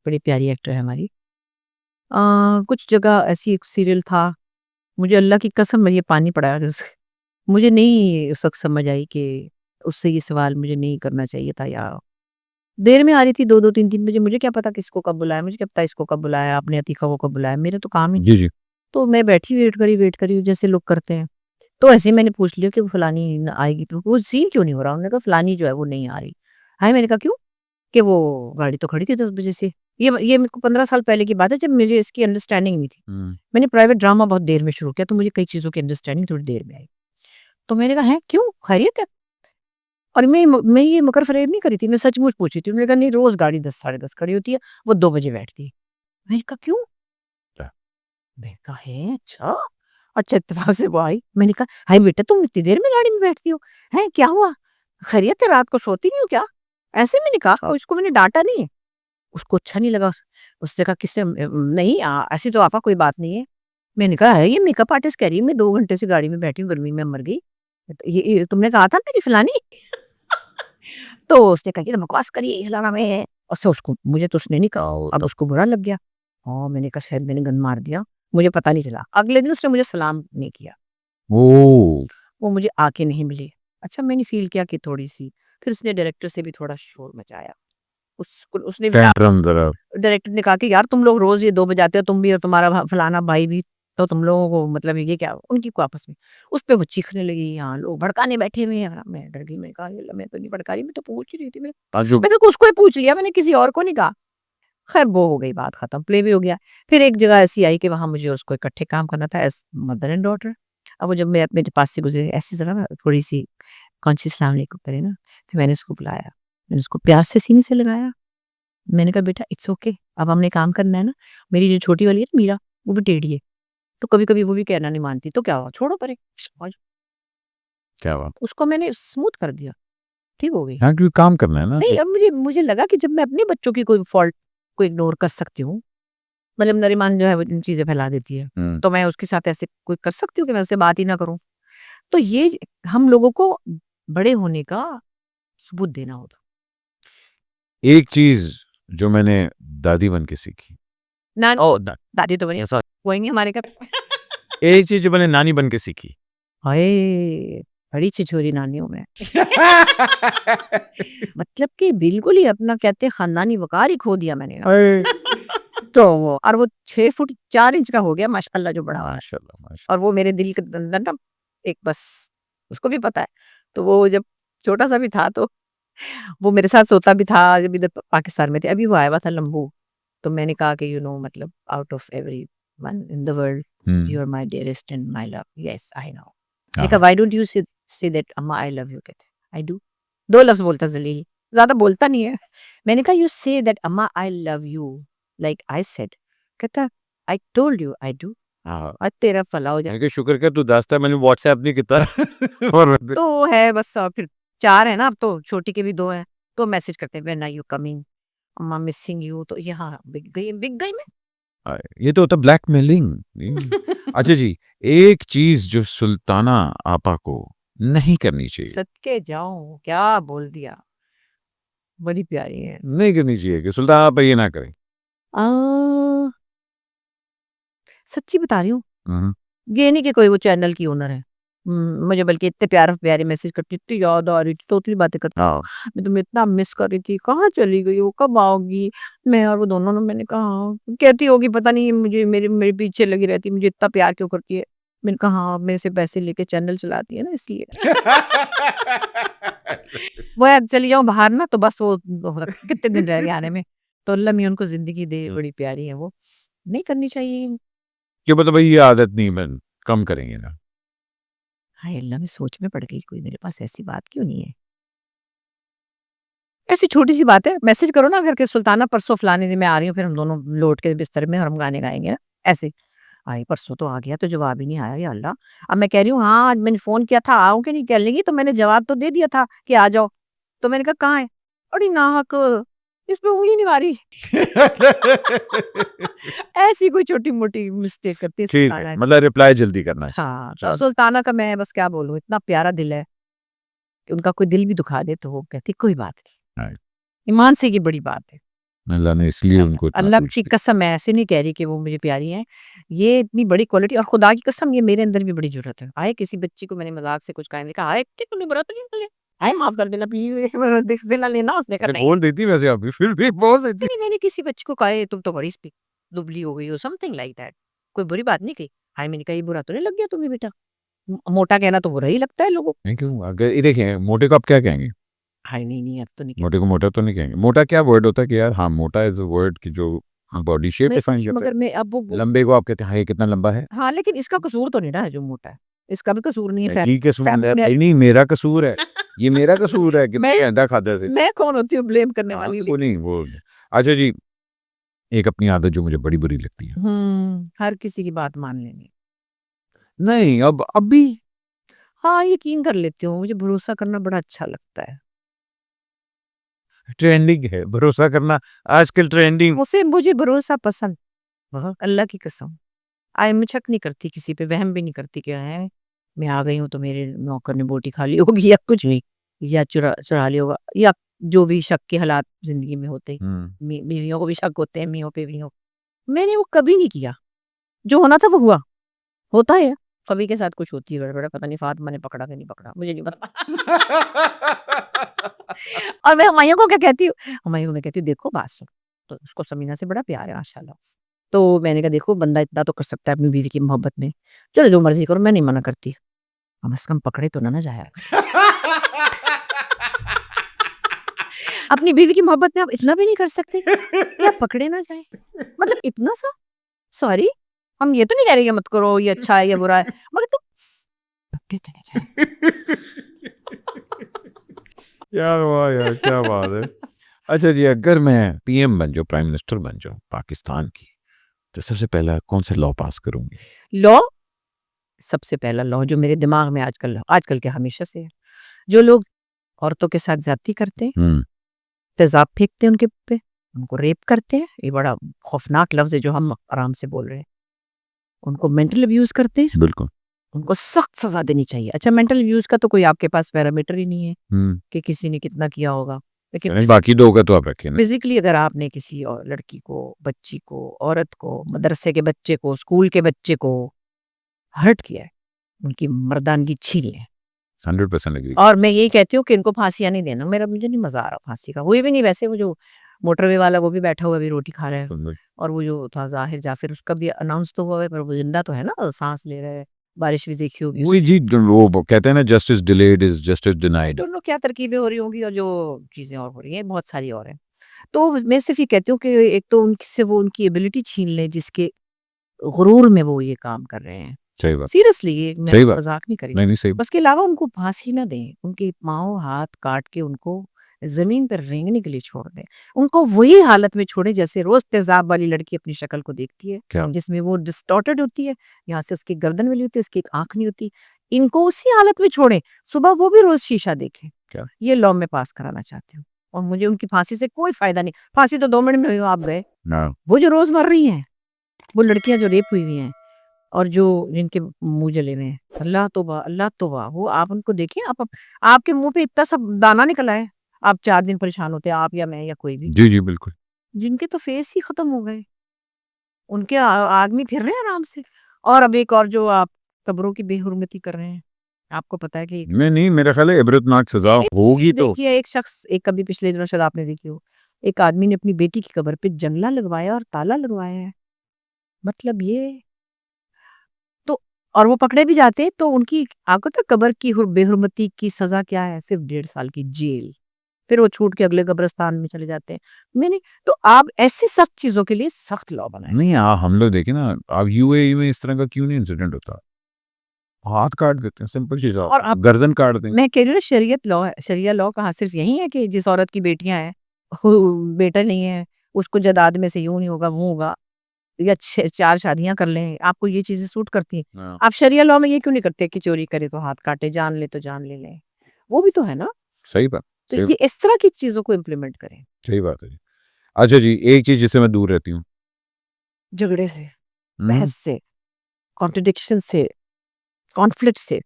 बड़ी प्यारी एक्टर है हमारी, कुछ जगह ऐसी एक सीरियल था, मुझे अल्लाह की कसम में ये पानी पड़ा मुझे नहीं उस वक्त समझ आई कि उससे ये सवाल मुझे नहीं करना चाहिए था, या देर में आ रही थी 2-2 3-3 बजे, मुझे क्या पता किसको कब बुलाया, मुझे क्या पता इसको कब बुलाया, आपने अतीका को कब बुलाया, मेरा तो काम ही नहीं। जी जी। तो मैं बैठी वेट करी जैसे लोग करते हैं, तो ऐसे ही मैंने पूछ लिया कि वो फलानी आएगी, तो वो सीन क्यों नहीं हो रहा, उन्होंने कहा फलानी जो है वो नहीं आ रही। हाय मैंने कहा क्यों, कि वो गाड़ी तो खड़ी थी 10 बजे से, ये मेरे को 15 साल पहले की बात है, जब मुझे इसकी अंडरस्टैंडिंग नहीं थी। हम्म, मैंने प्राइवेट ड्रामा बहुत देर में शुरू किया, तो मुझे कई चीज़ों की अंडरस्टैंडिंग थोड़ी देर में आई। तो मैंने कहा, "हैं, क्यों? खैरियत है?" और मैं ये मकर फ़रेब नहीं करी थी, मैं सचमुच पूछी थी। उन्होंने कहा, "नहीं, रोज़ गाड़ी 10 साढ़े 10 खड़ी होती है, वो 2 बजे बैठती है।" मैंने कहा, "क्यों?" क्या? मैंने कहा, "हैं, अच्छा?" अच्छा, इत्तेफ़ाक से वो आई। मैंने कहा, "हाय बेटा, तुम इतनी देर में गाड़ी में बैठती हो? हैं, क्या हुआ? खैरियत है, रात को सोती नहीं हो क्या?" ऐसे मैंने कहा, और उसको मैंने डाँटा नहीं। उसको अच्छा नहीं लगा। उसने कहा, "किसने नहीं ऐसी तो आपा कोई बात नहीं है।" मैंने कहा, "है, ये मेकअप आर्टिस्ट कह रही है, मैं 2 घंटे से गाड़ी में बैठी हूँ, गर्मी में मर गई। तो ये तुमने कहा था मेरी फलानी?" तो उसने कहा, "ये तो बकवास करी है, फलाना में है।" और से उसको मुझे तो उसने नहीं कहा, अब उसको बुरा लग गया। हाँ, मैंने कहा शायद मैंने गंद मार दिया, मुझे पता नहीं चला। अगले दिन उसने मुझे सलाम नहीं किया, ओ वो मुझे आके नहीं मिली। अच्छा, मैंने फ़ील किया कि थोड़ी-सी, फिर उसने डायरेक्टर से भी थोड़ा शोर मचाया। उसने भी टेंट्रम जरा डायरेक्टर ने कहा कि यार तुम लोग रोज़ ये 2 बजाते हो, तुम भी और तुम्हारा फलाना भाई भी, तो तुम लोगों को मतलब ये क्या उनकी को आपस में। उस पे वो चीखने लगी, हाँ, लोग भड़काने बैठे हुए हैं। मैं डर गई, मैंने कहा ये मैं तो नहीं भड़का रही, मैं तो पूछ ही रही थी। ताज्जुब मैं तो उसको ही पूछ लिया, मैंने किसी और को नहीं कहा। खैर वो हो गई बात खत्म, प्ले भी हो गया। फिर एक जगह ऐसी आई कि वहाँ मुझे और उसको इकट्ठे काम करना था एज़ मदर एंड डॉटर। अब वो जब मैं मेरे पास से गुज़री ऐसी ज़रा ना थोड़ी-सी कॉन्शियस अस्सलाम वालेकुम करे ना, फिर मैंने उसको बुलाया। मैंने उसको प्यार से सीने से लगाया। मैंने कहा, "बेटा इट्स ओके, अब हमने काम करना है ना। मेरी जो छोटी वाली है ना मीरा, वो भी टेढ़ी है, तो कभी-कभी वो भी कहना नहीं मानती, तो क्या हुआ, छोड़ो परे, आ जाओ।" क्या बात उसको मैंने स्मूथ कर दिया, ठीक हो गई। हाँ क्योंकि काम करना है ना नहीं, अब मुझे मुझे लगा कि जब मैं अपने बच्चों की कोई फ़ॉल्ट को इग्नोर कर सकती हूँ, मतलब नरीमान जो है वो इन चीज़ें फैला देती है, हम्म। तो मैं उसके साथ ऐसे कोई कर सकती हूँ कि मैं उससे बात ही ना करूँ। तो ये हम लोगों को बड़े होने का सबूत देना होता। एक चीज जो मैंने दादी बन के सीखी नान Oh, that. दादी तो बनी Yeah, sorry. कोई नहीं हमारे घर। एक चीज जो मैंने नानी बन के सीखी हाय! बड़ी छिछोरी नानी हूँ मैं। मतलब कि बिल्कुल ही अपना कहते हैं खानदानी वक़ार ही खो दिया मैंने। अरे, तो वो और वो 6 फुट 4 इंच का हो गया माशाअल्लाह जो बड़ा हुआ है। माशाल्लाह माशाल्लाह और वो मेरे दिल के अंदर ना एक बस उसको भी पता है। तो वो जब छोटा-सा भी था तो वो मेरे साथ सोता भी था जब इधर पाकिस्तान में थे। अभी वो आया हुआ था लम्बू। तो मैंने कहा कि मतलब out of everyone in the world hmm you are my dearest and my love. Yes I know. मैंने कहा हाँ why don't you say that अम्मा आई लव यू कहते आई डू। 2 लफ्ज़ बोलता ज़लील, ज़्यादा बोलता नहीं है। मैंने कहा यू से दैट अम्मा I love you like I said. कहता I told you I do. हाँ आज तेरा भला हो जाए। मैंने कहा शुक्र कर तू दास्ता मैंने व्हाट्सएप नहीं किया और तो वो है बस फिर 4 है ना अब तो, छोटी के भी 2 हैं। तो मैसेज करते हैं व्हेन आर यू कमिंग? अम्मा मिसिंग यू। तो यहाँ बिक गई मैं। ये तो होता ब्लैकमेलिंग अच्छा जी एक चीज जो सुल्ताना आपा को नहीं करनी चाहिए सदके जाऊँ, क्या बोल दिया। बड़ी प्यारी है। नहीं करनी चाहिए कि सुल्ताना आपा ये ना करें अ, सच्ची बता रही हूँ, हम्म, ये नहीं कि कोई वो चैनल की ओनर है। मुझे बल्कि इतने प्यारे-प्यारे मैसेज करती, इतनी याद आ रही थी, तोतली बातें करती। हाँ मैं तुम्हें इतना मिस कर रही थी, कहाँ चली गई हो, कब आओगी? मैं और वो दोनों ने मैंने कहा हाँ, कहती होगी पता नहीं मुझे मेरे मेरे पीछे लगी रहती, मुझे इतना प्यार क्यों करती है? मैंने कहा हाँ, मेरे से पैसे लेके चैनल चलाती है ना इसलिए। वो यार चली जाऊँ बाहर ना तो बस वो कितने दिन रह गए आने में। तो अल्लाह मियाँ उनको ज़िंदगी दे, बड़ी प्यारी है वो। नहीं करनी चाहिए। क्यों मतलब भाई ये आदत नहीं मैं कम करेंगे ना हाय अल्लाह! मैं सोच में पड़ गई, कोई मेरे पास ऐसी बात क्यों नहीं है? ऐसी छोटी-सी बात है, मैसेज करो ना घर के सुल्ताना परसों फलाने दिन मैं आ रही हूँ, फिर हम दोनों लौट के बिस्तर में और हम गाने गाएँगे ना, ऐसे। आई परसों तो आ गया तो जवाब ही नहीं आया, या अल्लाह! अब मैं कह रही हूँ हाँ, आज मैंने फ़ोन किया था, आओ कि नहीं? कह लेगी तो मैंने जवाब तो दे दिया था कि आ जाओ। तो मैंने कहा कहाँ है? अरे नाहक! इस पे उँगली नहीं मारी। ऐसी कोई छोटी-मोटी मिस्टेक करती है ठीक है सुल्ताना। मतलब रिप्लाई जल्दी करना चाहिए हाँ, तो चलो सुल्ताना का मैं बस क्या बोलूँ, इतना प्यारा दिल है कि उनका कोई दिल भी दुखा दे तो वो कहती कोई बात नहीं। हाँ, ईमान से ये बड़ी बात है। अल्लाह ने इसलिए उनको इतना अल्लाह पूछ की लिया कसम मैं ऐसे नहीं कह रही कि वो मुझे प्यारी हैं। ये इतनी बड़ी क्वालिटी और खुदा की कसम ये मेरे अंदर भी बड़ी ज़रूरत है। हाय किसी बच्ची को मैंने मज़ाक से कुछ कहा, मैंने कहा, "हाय तूने बुरा तो नहीं कर लिया? हाय माफ़ कर देना प्लीज़।" देख देना लेना उसने कहा अच्छा, नहीं। बोल देती वैसे अभी फिर भी बोल देती नहीं, मैंने किसी बच्ची को कहा है तुम तो बड़ी दुबली हो गई हो समथिंग लाइक दैट। कोई बुरी बात नहीं कही। हाय मैंने कहा ये बुरा तो नहीं लग गया तुम्हें बेटा? मोटा कहना तो बुरा ही लगता है लोगों को। नहीं क्यों अगर ये देखिए मोटे को आप क्या कहेंगे हाय नहीं अब तो नहीं मोटे को मोटा तो नहीं कहेंगे। मोटा क्या वर्ड होता है कि यार, हाँ मोटा इज अ वर्ड की जो बॉडी शेप डिफाइन नहीं, करता मगर है। मैं अब वो लंबे को आप कहते हैं, हाँ ये कितना लंबा है। हाँ, लेकिन इसका कसूर तो नहीं ना है जो मोटा है, इसका भी कसूर नहीं है। नहीं कसूर है फैमिली भाई, नहीं मेरा कसूर है, ये मेरा कसूर है कि मैं मैं अंडा खाता से। मैं कौन होती हूँ ब्लेम करने हाँ, वाली? वो नहीं वो। अच्छा जी, एक अपनी आदत जो मुझे बड़ी बुरी लगती है। हर किसी की बात मान लेनी। नहीं अब भी हाँ, यकीन कर लेती हूँ, मुझे भरोसा करना बड़ा अच्छा लगता है। ट्रेंडिंग है भरोसा करना, आजकल ट्रेंडिंग। मुझे भरोसा पसंद, अल्लाह की कसम। मैं शक नहीं करती किसी पे, वहम भी नहीं करती कि है मैं आ गई हूँ तो मेरे नौकर ने बोटी खा ली होगी या कुछ भी, या चुरा लिया होगा, या जो भी शक के हालात जिंदगी में होते हैं। बीवियों को भी शक होते हैं, मियों पे भी हो। मैंने वो कभी नहीं किया, जो होना था वो हुआ, होता है। कभी के साथ कुछ होती है गड़बड़, पता नहीं फातिमा ने पकड़ा कि नहीं पकड़ा, मुझे नहीं पता। और मैं हुमायूं को क्या कहती हूँ, हुमायूं मैं कहती हूँ देखो बात सुन, तो उसको समीना से बड़ा प्यार है माशाल्लाह। तो मैंने कहा देखो बंदा इतना तो कर सकता है अपनी बीवी की मोहब्बत में, चलो जो मर्जी करो, मैं नहीं मना करती, कम से कम पकड़े तो ना जाया। अपनी बीवी की मोहब्बत में आप इतना भी नहीं कर सकते कि आप पकड़े ना जाए, मतलब इतना सा। सॉरी, हम ये तो नहीं कह रहे कि मत करो, ये अच्छा है या बुरा है, मगर तुम पकड़े तो ना जाए। यार वाह यार, क्या बात है। अच्छा जी, अगर मैं पीएम बन जाऊं, प्राइम मिनिस्टर बन जाऊं पाकिस्तान की, तो सबसे पहला कौन से लॉ पास करूंगी? लॉ, सबसे पहला लॉ जो मेरे दिमाग में आजकल आजकल के हमेशा से है, जो लोग औरतों के साथ ज्यादती करते हैं, तेजाब फेंकते हैं उनके पे, उनको रेप करते हैं, ये बड़ा खौफनाक लफ्ज है जो हम आराम से बोल रहे हैं, उनको मेंटल अब्यूज करते हैं, बिल्कुल। उनको सख्त सजा देनी चाहिए। अच्छा, मेंटल अब्यूज का तो कोई आपके पास पैरामीटर ही नहीं है कि किसी ने कितना किया होगा, लेकिन बाकी दो का तो आप रखें ना। फिजिकली अगर आपने किसी और लड़की को, बच्ची को, औरत को, मदरसे के बच्चे को, स्कूल के बच्चे को हर्ट किया है, उनकी मर्दानगी छीन लें। 100% एग्री। और मैं यही कहती हूँ कि इनको फांसियां नहीं देना, मुझे नहीं मजा आ रहा फांसी का, हुई भी नहीं वैसे। वो जो मोटरवे वाला वो भी बैठा हुआ अभी रोटी खा रहा है, और वो जो था जाहिर जाफिर, उसका भी अनाउंस तो हुआ है, पर वो जिंदा तो है ना, सांस ले रहा है, बारिश भी देखी होगी। वही जी, वो कहते हैं ना, justice delayed is justice denied. दोनों क्या तरकीबें हो रही होंगी, और जो चीजें और हो रही हैं बहुत सारी और हैं। तो मैं सिर्फ ये कहती हूँ कि एक तो उनसे वो उनकी एबिलिटी छीन ले जिसके गुरूर में वो ये काम कर रहे हैं। सही बात। सीरियसली, ये मैं सही बात। मजाक नहीं करी। नहीं सही बात। बस के अलावा उनको फांसी ना दें, उनके पाँव हाथ काट के उनको जमीन पर रेंगने के लिए छोड़ दें, उनको वही हालत में छोड़े जैसे रोज तेजाब वाली लड़की अपनी शक्ल को देखती है, क्या? जिसमें वो डिस्टॉर्टेड होती है, यहाँ से उसकी गर्दन वाली होती है, उसकी एक आंख नहीं होती, इनको उसी हालत में छोड़े, सुबह वो भी रोज शीशा देखें। क्या? ये लॉ में पास कराना चाहती हूँ, और मुझे उनकी फांसी से कोई फायदा नहीं। फांसी तो 2 मिनट में हुई, आप गए। ना वो जो रोज मर रही हैं, वो लड़कियां जो रेप हुई हुई हैं, और जो जिनके मुंह जले हुए हैं, अल्लाह तौबा, वो आप उनको देखिए, आपके मुंह पे इतना सा दाना निकला है, आप 4 दिन परेशान होते हैं, आप या मैं या कोई भी। जी बिल्कुल। जिनके तो फेस ही खत्म हो गए, उनके आदमी फिर रहे हैं आराम से। और अब एक और जो आप कब्रों की बेहुरमती कर रहे हैं, आपको पता है कि मैं नहीं, मेरा ख्याल है इबरतनाक सजा होगी तो। देखिए, एक शख्स, एक कभी पिछले दिनों शायद आपने देखी हो, एक आदमी ने अपनी बेटी की कब्र पे जंगला लगवाया और ताला लगवाया है। मतलब ये तो, और वो पकड़े भी जाते हैं तो उनकी, आपको तो कब्र की बेहुरमती की सजा क्या है? सिर्फ 1.5 साल की जेल। फिर वो छूट के अगले कब्रिस्तान में चले जाते हैं। मैंने तो आप ऐसी सख्त चीजों के लिए सख्त लॉ बनाए। नहीं हम लोग देखें ना, अब यूएई में इस तरह का क्यों नहीं इंसिडेंट होता? हाथ काट देते हैं, सिंपल चीज। और आप, गर्दन काट देंगे। मैं कह रही हूँ ना, शरीयत लॉ है। शरिया लॉ कहाँ सिर्फ यही है कि जिस औरत की बेटियां हैं, बेटा नहीं है, उसको जदाद में से यूं नहीं होगा वो होगा, या 4 शादियां कर लें, आपको ये चीजें सूट करती हैं। हाँ, आप शरिया लॉ में ये क्यों नहीं करते कि चोरी करे तो हाथ काटे, जान ले तो जान ले लें? वो भी तो है ना। सही बात। तो सही, ये इस तरह की चीजों को इम्प्लीमेंट करें। सही बात है जी। अच्छा जी, एक चीज जिससे मैं दूर रहती हूँ। झगड़े से, हम्म, बहस से, कॉन्ट्रडिक्शन से, कॉन्फ्लिक्ट से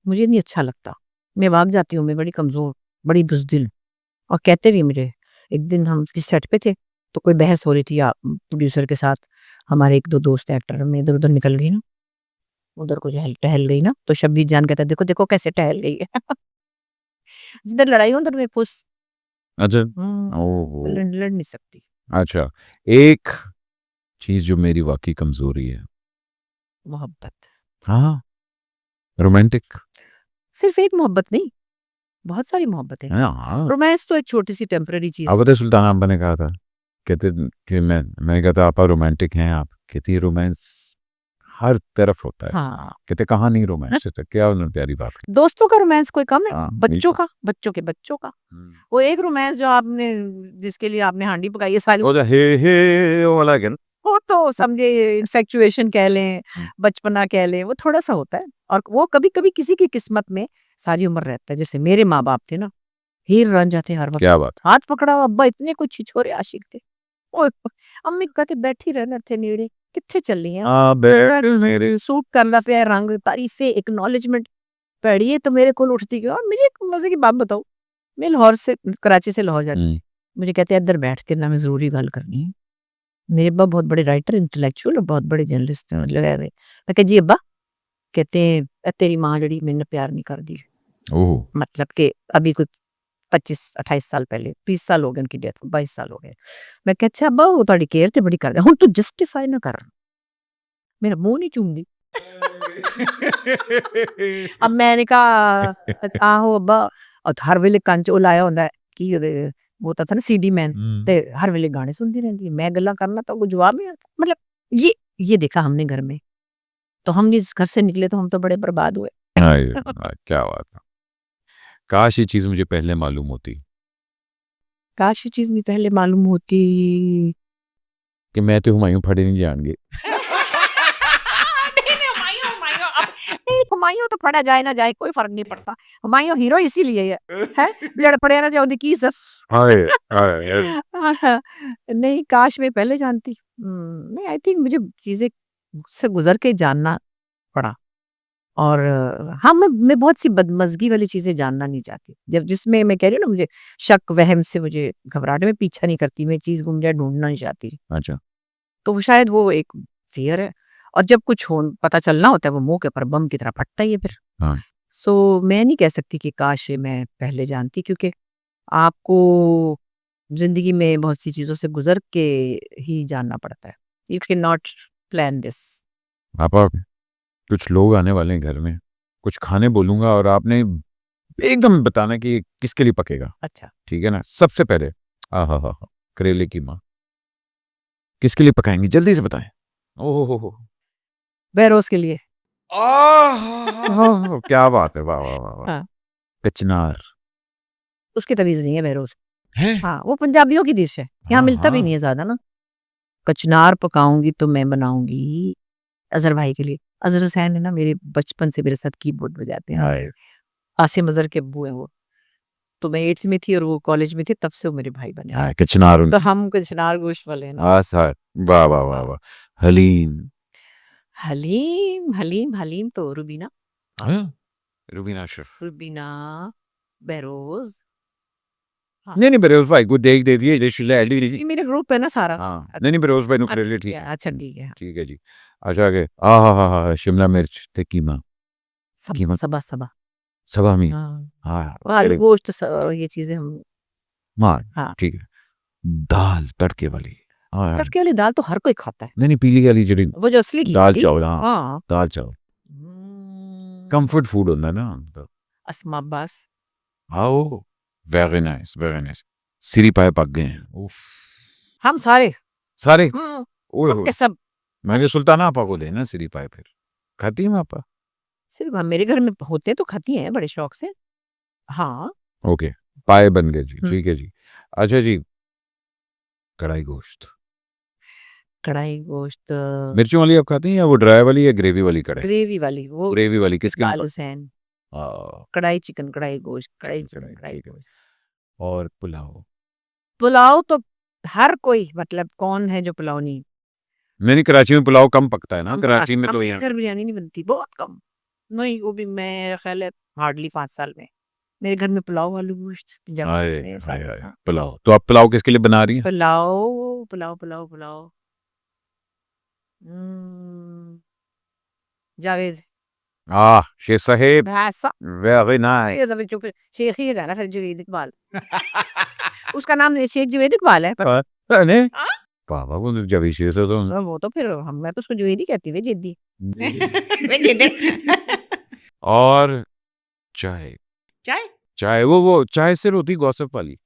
मुझे नहीं अच्छा लगता। मैं भाग जाती हूँ, मैं बड़ी कमजोर, बड़ी बुजदिल। और कहते भी मुझे, एक दिन हम किसी सेट पे थे, तो कोई बहस हो रही थी प्रोड्यूसर के साथ, हमारे 1-2 दोस्त एक्टर, मैं इधर उधर निकल गई ना, उधर को टहल गई ना, तो शब्बीर जान कहता देखो देखो कैसे टहल गई है। जिधर लड़ाई हो उधर मैं फुस। अच्छा। हम्म, ओहो। लड़ नहीं सकती। अच्छा, एक चीज जो मेरी वाकई कमजोरी है। मोहब्बत, हाँ, रोमांटिक। सिर्फ एक मोहब्बत नहीं, बहुत सारी मोहब्बतें। हाँ रोमांस तो एक छोटी सी टेम्पररी चीज अब बताए सुल्तान अब्बा ने कहा था कहते कि मैंने कहा था आपा रोमांटिक हैं आप कहती रोमांस हर तरफ होता है हाँ, कहते कहाँ नहीं रोमांस होता क्या उन्होंने प्यारी बात कही। दोस्तों का रोमांस कोई कम है? हाँ बच्चों बिल्कुल। का, बच्चों का वो एक रोमांस जो आपने जिसके लिए आपने हांडी पकाई है साली, वो जो हे वो वाला क्या वो तो समझे इन्फेक्चुएशन कह लें, बचपना कह लें, वो थोड़ा सा होता है और वो कभी कभी किसी की किस्मत में सारी उम्र रहता है। जैसे मेरे माँ बाप थे ना, हीर रांझा थे हर वक्त, क्या बात हाथ पकड़ा हुआ अब्बा इतने कुछ छिछोरे आशिक थे। ओए अम्मी कहते बैठी रहना थे नेड़े कित्थे चली हैं हाँ मेरे सूट करना पे रंग तारी से एक्नॉलेजमेंट पढ़िए तो मेरे को उठती गई। और मुझे एक मजे की बात बताऊं, मैं लाहौर से कराची से लाहौर जाती, मुझे कहते हैं इधर बैठ के ना मैं जरूरी गल करनी है। मेरे अब्बा बहुत बड़े राइटर इंटेलेक्चुअल और बहुत बड़े जर्नलिस्ट हैं मतलब मैं कहा जी अब्बा, कहते हैं तेरी माँ जड़ी मैंने प्यार नहीं कर दी, ओह मतलब कि अभी कोई 25-28 साल पहले 20 साल हो गए उनकी डेथ को, 22 साल हो गए। मैं कहा अच्छा अब्बा वो ਤੁਹਾਡੀ केयर ਤੇ बड़ी करदे ਹੁਣ तू जस्टिफाई ना कर, मेरा मुंह नहीं चूमदी। अब मैंने कहा आहो अब्बा और हर वेले ਕੰਨ ਚ ਉਹ ਲਾਇਆ ਹੁੰਦਾ ਹੈ ਕੀ ਉਹਦੇ वो होता था ना सीडी मैन, ते हर वेले गाने सुनती रहती है, मैं गल्ला करना तो कोई जवाब नहीं आता। मतलब ये देखा हमने घर में, तो हम जिस घर से निकले तो हम तो बड़े बर्बाद हुए। क्या बात है काश ये चीज मुझे पहले मालूम होती काश ये चीज भी पहले मालूम होती। कि मैं तो हुमायूं फड़े नहीं जाएंगे। नहीं हुमायूं तो पढ़ा जाए ना जाए कोई फर्क नहीं पड़ता, हुमायूं हीरो इसीलिए है जड़ पड़े ना जाओ की इज्जत। नहीं काश मैं पहले जानती। नहीं आई थिंक मुझे चीजें से गुजर के जानना पड़ा। और हाँ मैं बहुत सी बदमजगी वाली चीजें जानना नहीं चाहती, जब जिसमें मैं कह रही हूँ ना मुझे शक वहम से मुझे घबराहट में पीछा नहीं करती, मैं चीज गुम जाए ढूंढना नहीं चाहती। अच्छा तो वो शायद वो एक फियर है। और जब कुछ हो पता चलना होता है वो मुंह के ऊपर बम की तरह फटता ही है फिर। हाँ सो मैं नहीं कह सकती कि काश ये मैं पहले जानती, क्योंकि आपको जिंदगी में बहुत सी चीजों से गुजर के ही जानना पड़ता है। You can not plan this. पापा कुछ लोग आने वाले हैं घर में, कुछ खाने बोलूंगा और आपने एकदम बताना कि ये किसके लिए पकेगा, अच्छा ठीक है ना। सबसे पहले हा करेले की माँ किसके लिए पकाएंगी जल्दी से बताएं। ओहो हो बहरोज के लिए। क्या बात है वाह वाह वाह वाह। हाँ कचनार उसकी तमीज नहीं है बहरोज। है हाँ वो पंजाबियों की डिश है, यहाँ हाँ, मिलता भी हाँ। नहीं है ज्यादा ना। कचनार पकाऊंगी तो मैं बनाऊंगी अजहर भाई के लिए। अजहर हुसैन है ना मेरे बचपन से मेरे साथ कीबोर्ड बजाते हैं, हाय आसिम अजहर के अब्बू हैं वो। तो मैं 8th में थी और वो कॉलेज में थे, तब से वो मेरे भाई बने। हाय कचनार तो हम कचनार गोश्त वाले हैं ना। आसार वाह वाह वाह वाह। हलीम हलीम हलीम हलीम तो रुबीना रुबीना अशरफ रुबीना बहरोज। हाँ नहीं बरोज भाई को देख दे दिए डिश ले ली ये मेरा ग्रुप है ना सारा। हाँ नहीं बरोज भाई नु अच्छा, करेले ठीक है अच्छा ठीक है। ठीक है जी। अच्छा आगे हा शिमला मिर्च ते कीमा कीमा सबा सबा। सबा में हाँ हाँ वो आलू चले गोश्त और ये चीजें हम। मार हाँ ठीक है। दाल तड़के वाली हाँ तड़के वाली दाल तो हर कोई खाता है, नहीं पीली वाली जड़ी वो जो असली घी दाल वाली। चावल हाँ हाँ दाल चावल कंफर्ट फूड होता है ना तो अस्मा अब्बास। आओ वेरी नाइस सिरी पाए पक गए हैं उफ हम सारे सारे हम्म, ओए सबके सब। मैंने सुल्ताना आपा को देना सिरी पाए फिर खाती है आपा सिर्फ मेरे घर में होते तो खाती हैं बड़े शौक से। हाँ ओके पाए बन गए जी हम्म। ठीक है जी। अच्छा जी कढ़ाई गोश्त कढ़ाई गोश्त मिर्चों वाली आप खाती हैं या वो ड्राई वाली या ग्रेवी वाली कढ़ाई ग्रेवी वाली वो ग्रेवी वाली किसके इकबाल ऊपर? हुसैन। हाँ, कढ़ाई चिकन कढ़ाई गोश्त कढ़ाई चिकन चिकन कढ़ाई, कढ़ाई ठीक है। गोश्त। और पुलाव पुलाव तो हर कोई, मतलब कौन है जो पुलाव नहीं। नहीं कराची में पुलाव कम पकता है ना हम कराची में तो हमारे यहाँ घर बिरयानी नहीं बनती, बहुत कम। नहीं वो भी मेरा ख्याल है हार्डली 5 साल में मेरे घर में पुलाव आलू गोश्त हाय मेरे साथ। हाय हाय हाँ। पुलाव तो आप पुलाव किसके लिए बना रही हैं? पुलाव पुलाव पुलाव पुलाव हम्म, जावेद शेख साहेब ऐसा वेरी ये नाइस जब चुप शेख ही है ना फिर जुवेद इकबाल। उसका नाम शेख जुवेद इकबाल है। अरे हाँ? पापा को तो जब शेख से तो वो तो फिर हम मैं तो उसको जुवेद ही कहती हूँ जिद्दी। और चाय चाय चाय वो चाय सिर्फ होती गॉसिप वाली,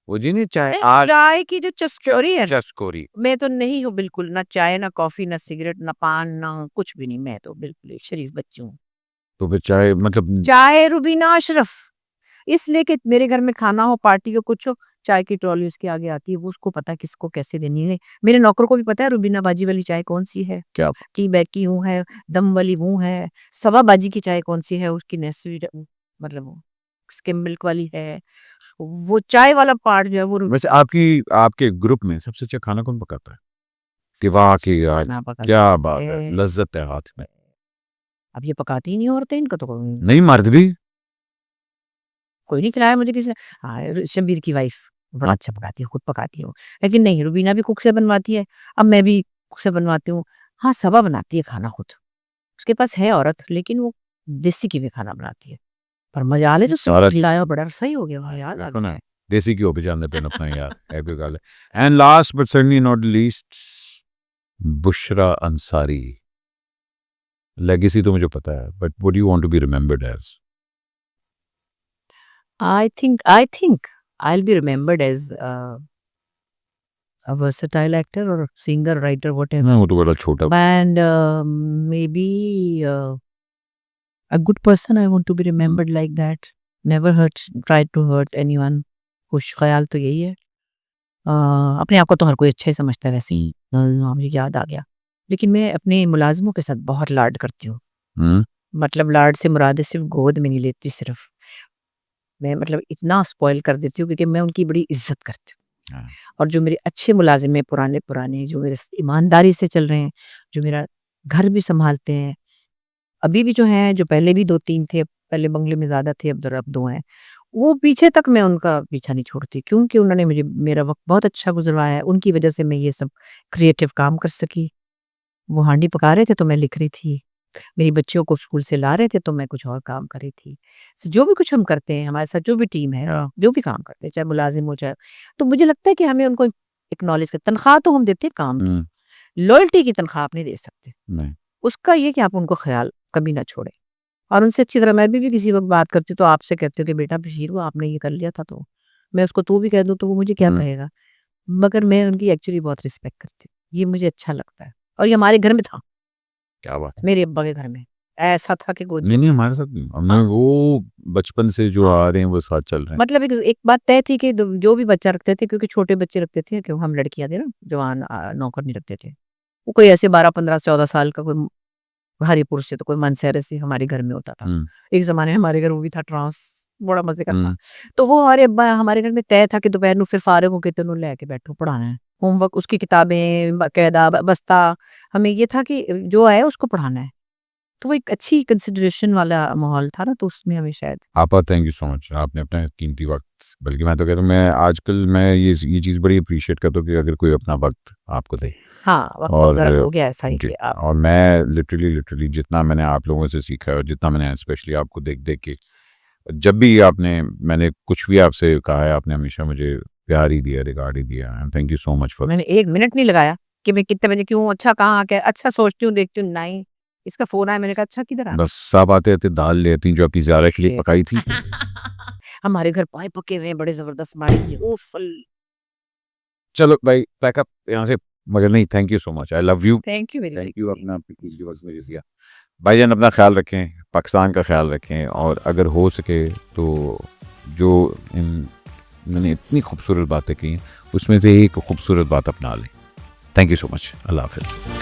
वो जी नहीं चाय आज चाय की जो चस्कोरी है, चस्कोरी। मैं तो नहीं हूँ बिल्कुल, ना चाय ना कॉफी ना सिगरेट ना पान ना कुछ भी नहीं, मैं तो बिल्कुल एक शरीफ बच्ची हूँ। तो फिर चाय मतलब चाय रुबीना अशरफ, इसलिए कि मेरे घर में खाना हो पार्टी हो कुछ हो, चाय की ट्रॉली उसके आगे आती है, वो उसको पता है किसको कैसे देनी है। मेरे नौकर को भी पता है रुबीना बाजी वाली चाय कौन सी है, क्या टी बैग की हूँ है, दम वाली वो है, सवा बाजी की चाय कौन सी है, उसकी नेस्वी मतलब वो स्किम मिल्क वाली है, वो चाय वाला पार्ट जो है वो वैसे आपके ग्रुप में सबसे अच्छा खाना कौन पकाता है? कि वाह की यार खाना पकाती क्या बात है, है। लज्जत है हाथ में। अब ये पकाती ही नहीं औरतें, इनका तो नहीं मर्द भी कोई नहीं खिलाया मुझे किसी ने। हाँ, शब्बीर की वाइफ बड़ा अच्छा पकाती है, खुद पकाती हूँ, लेकिन नहीं रुबीना भी कुक से बनवाती है, अब मैं भी कुक से बनवाती हूँ। हाँ, सबा बनाती है खाना खुद, उसके पास है औरत, लेकिन वो देसी घी में खाना बनाती है, पर मजा ले तो सब औरत खिलाया, बड़ा सही हो गया भाई यार। देखो ना देसी घी पे जानते पे अपना यार है कोई गल है। And last but certainly not least Bushra Ansari. Legacy तो मुझे पता है but what do you want to be remembered as? I think I'll be remembered as a versatile actor or singer, writer, whatever. मैं वो तो बड़ा छोटा And maybe a good person. I want to be remembered like that. Never tried to hurt anyone. खुश ख्याल तो यही है। अपने आप को तो हर कोई अच्छा ही समझता है वैसे ही। मुझे याद आ गया, लेकिन मैं अपने मुलाजिमों के साथ बहुत लाड करती हूँ। हम्म मतलब लाड से मुराद है सिर्फ गोद में नहीं लेती, सिर्फ मैं मतलब इतना स्पॉइल कर देती हूँ क्योंकि मैं उनकी बड़ी इज्जत करती हूँ। हाँ। और जो मेरे अच्छे मुलाजिम हैं, पुराने पुराने जो मेरे ईमानदारी से चल रहे हैं, जो मेरा घर भी संभालते हैं, अभी भी जो हैं, जो पहले भी 2-3 थे, पहले बंगले में ज़्यादा थे, अब ज़रा अब 2 हैं, वो पीछे तक मैं उनका पीछा नहीं छोड़ती, क्योंकि उन्होंने मुझे मेरा वक़्त बहुत अच्छा गुज़रवाया है, उनकी वजह से मैं ये सब क्रिएटिव काम कर सकी। वो हांडी पका रहे थे तो मैं लिख रही थी, मेरी बच्चियों को स्कूल से ला रहे थे तो मैं कुछ और काम कर रही थी। सो जो भी कुछ हम करते हैं, हमारे साथ जो भी टीम है, जो भी काम करते हैं, चाहे मुलाज़िम हो चाहे, तो मुझे लगता है कि हमें उनको एक्नॉलेज कर, तनख्वाह तो हम देते हैं काम की, हम्म, लॉयल्टी की तनख्वाह आप नहीं दे सकते। नहीं उसका ये कि आप उनको ख़याल कभी ना छोड़ें। और उनसे अच्छी तरह मैं भी किसी वक़्त बात करती हूँ तो आपसे कहती हूँ कि बेटा बशीर वो आपने ये कर लिया था, तो मैं उसको तू भी कह दूँ तो वो मुझे क्या कहेगा? मगर मैं उनकी एक्चुअली बहुत रिस्पेक्ट करती हूँ। ये मुझे अच्छा लगता है और ये हमारे घर में था, क्या बात है। मेरे अब्बा के घर में। ऐसा था कि गोद नहीं नहीं हमारे साथ नहीं हमने हाँ। वो बचपन से जो आ रहे हैं वो साथ चल रहे हैं। मतलब एक बात तय थी कि जो भी बच्चा रखते थे, क्योंकि छोटे बच्चे रखते थे, क्यों हम लड़कियाँ थे ना, जवान नौकर नहीं रखते थे। वो कोई ऐसे 12, 15, 14 साल का कोई हरिपुर से तो कोई मानसेरे से हमारे घर में होता था। एक ज़माने में हमारे घर वो भी था ट्रांस, बड़ा मज़े का था। तो वो हमारे अब्बा हमारे घर में तय था कि दोपहर ਨੂੰ फिर फारिग होके तेनों लेके बैठो पढ़ाना है। होमवर्क उसकी किताबें बाकायदा बस्ता, हमें ये था कि जो आए उसको पढ़ाना है। तो वो एक अच्छी कंसिडरेशन वाला माहौल था ना, तो उसमें हमें शायद आपा थैंक यू सो मच आपने अपना कीमती वक्त बल्कि मैं तो कहता हूँ मैं आजकल मैं ये चीज़ बड़ी अप्रिशिएट करता हूँ कि अगर कोई अपना वक्त आपको दे। हाँ, वक़्त और ज़रा हो गया ऐसा ही जी, कि आप और मैं लिटरली जितना मैंने आप लोगों से सीखा है और जितना मैंने स्पेशली आपको देख देख के जब भी मैंने कुछ भी आपसे कहा है आपने हमेशा मुझे प्यार ही दिया रिगार्ड ही दिया and thank you so much for मैंने 1 मिनट नहीं लगाया कि मैं कितने बजे क्यों, अच्छा कहाँ क्या, अच्छा सोचती हूँ, देखती हूँ, नहीं, इसका फ़ोन आया, मैंने कहा अच्छा किधर आ? बस सब आते आते दाल ले आती जो आपकी ज़ारा के लिए ये पकाई थी। हमारे घर पाए पके हुए हैं बड़े ज़बरदस्त माड़ी उफ़ चलो भाई पैकअप यहाँ से मगर नहीं thank you so much I love you thank you very thank you अपना कीमती वक्त मुझे दिया। भाईजान अपना ख्याल रखें पाकिस्तान का ख्याल रखें और अगर हो सके तो जो मैंने इतनी खूबसूरत बातें की उसमें से एक खूबसूरत बात अपना लें। थैंक यू सो मच अल्लाह हाफिज़।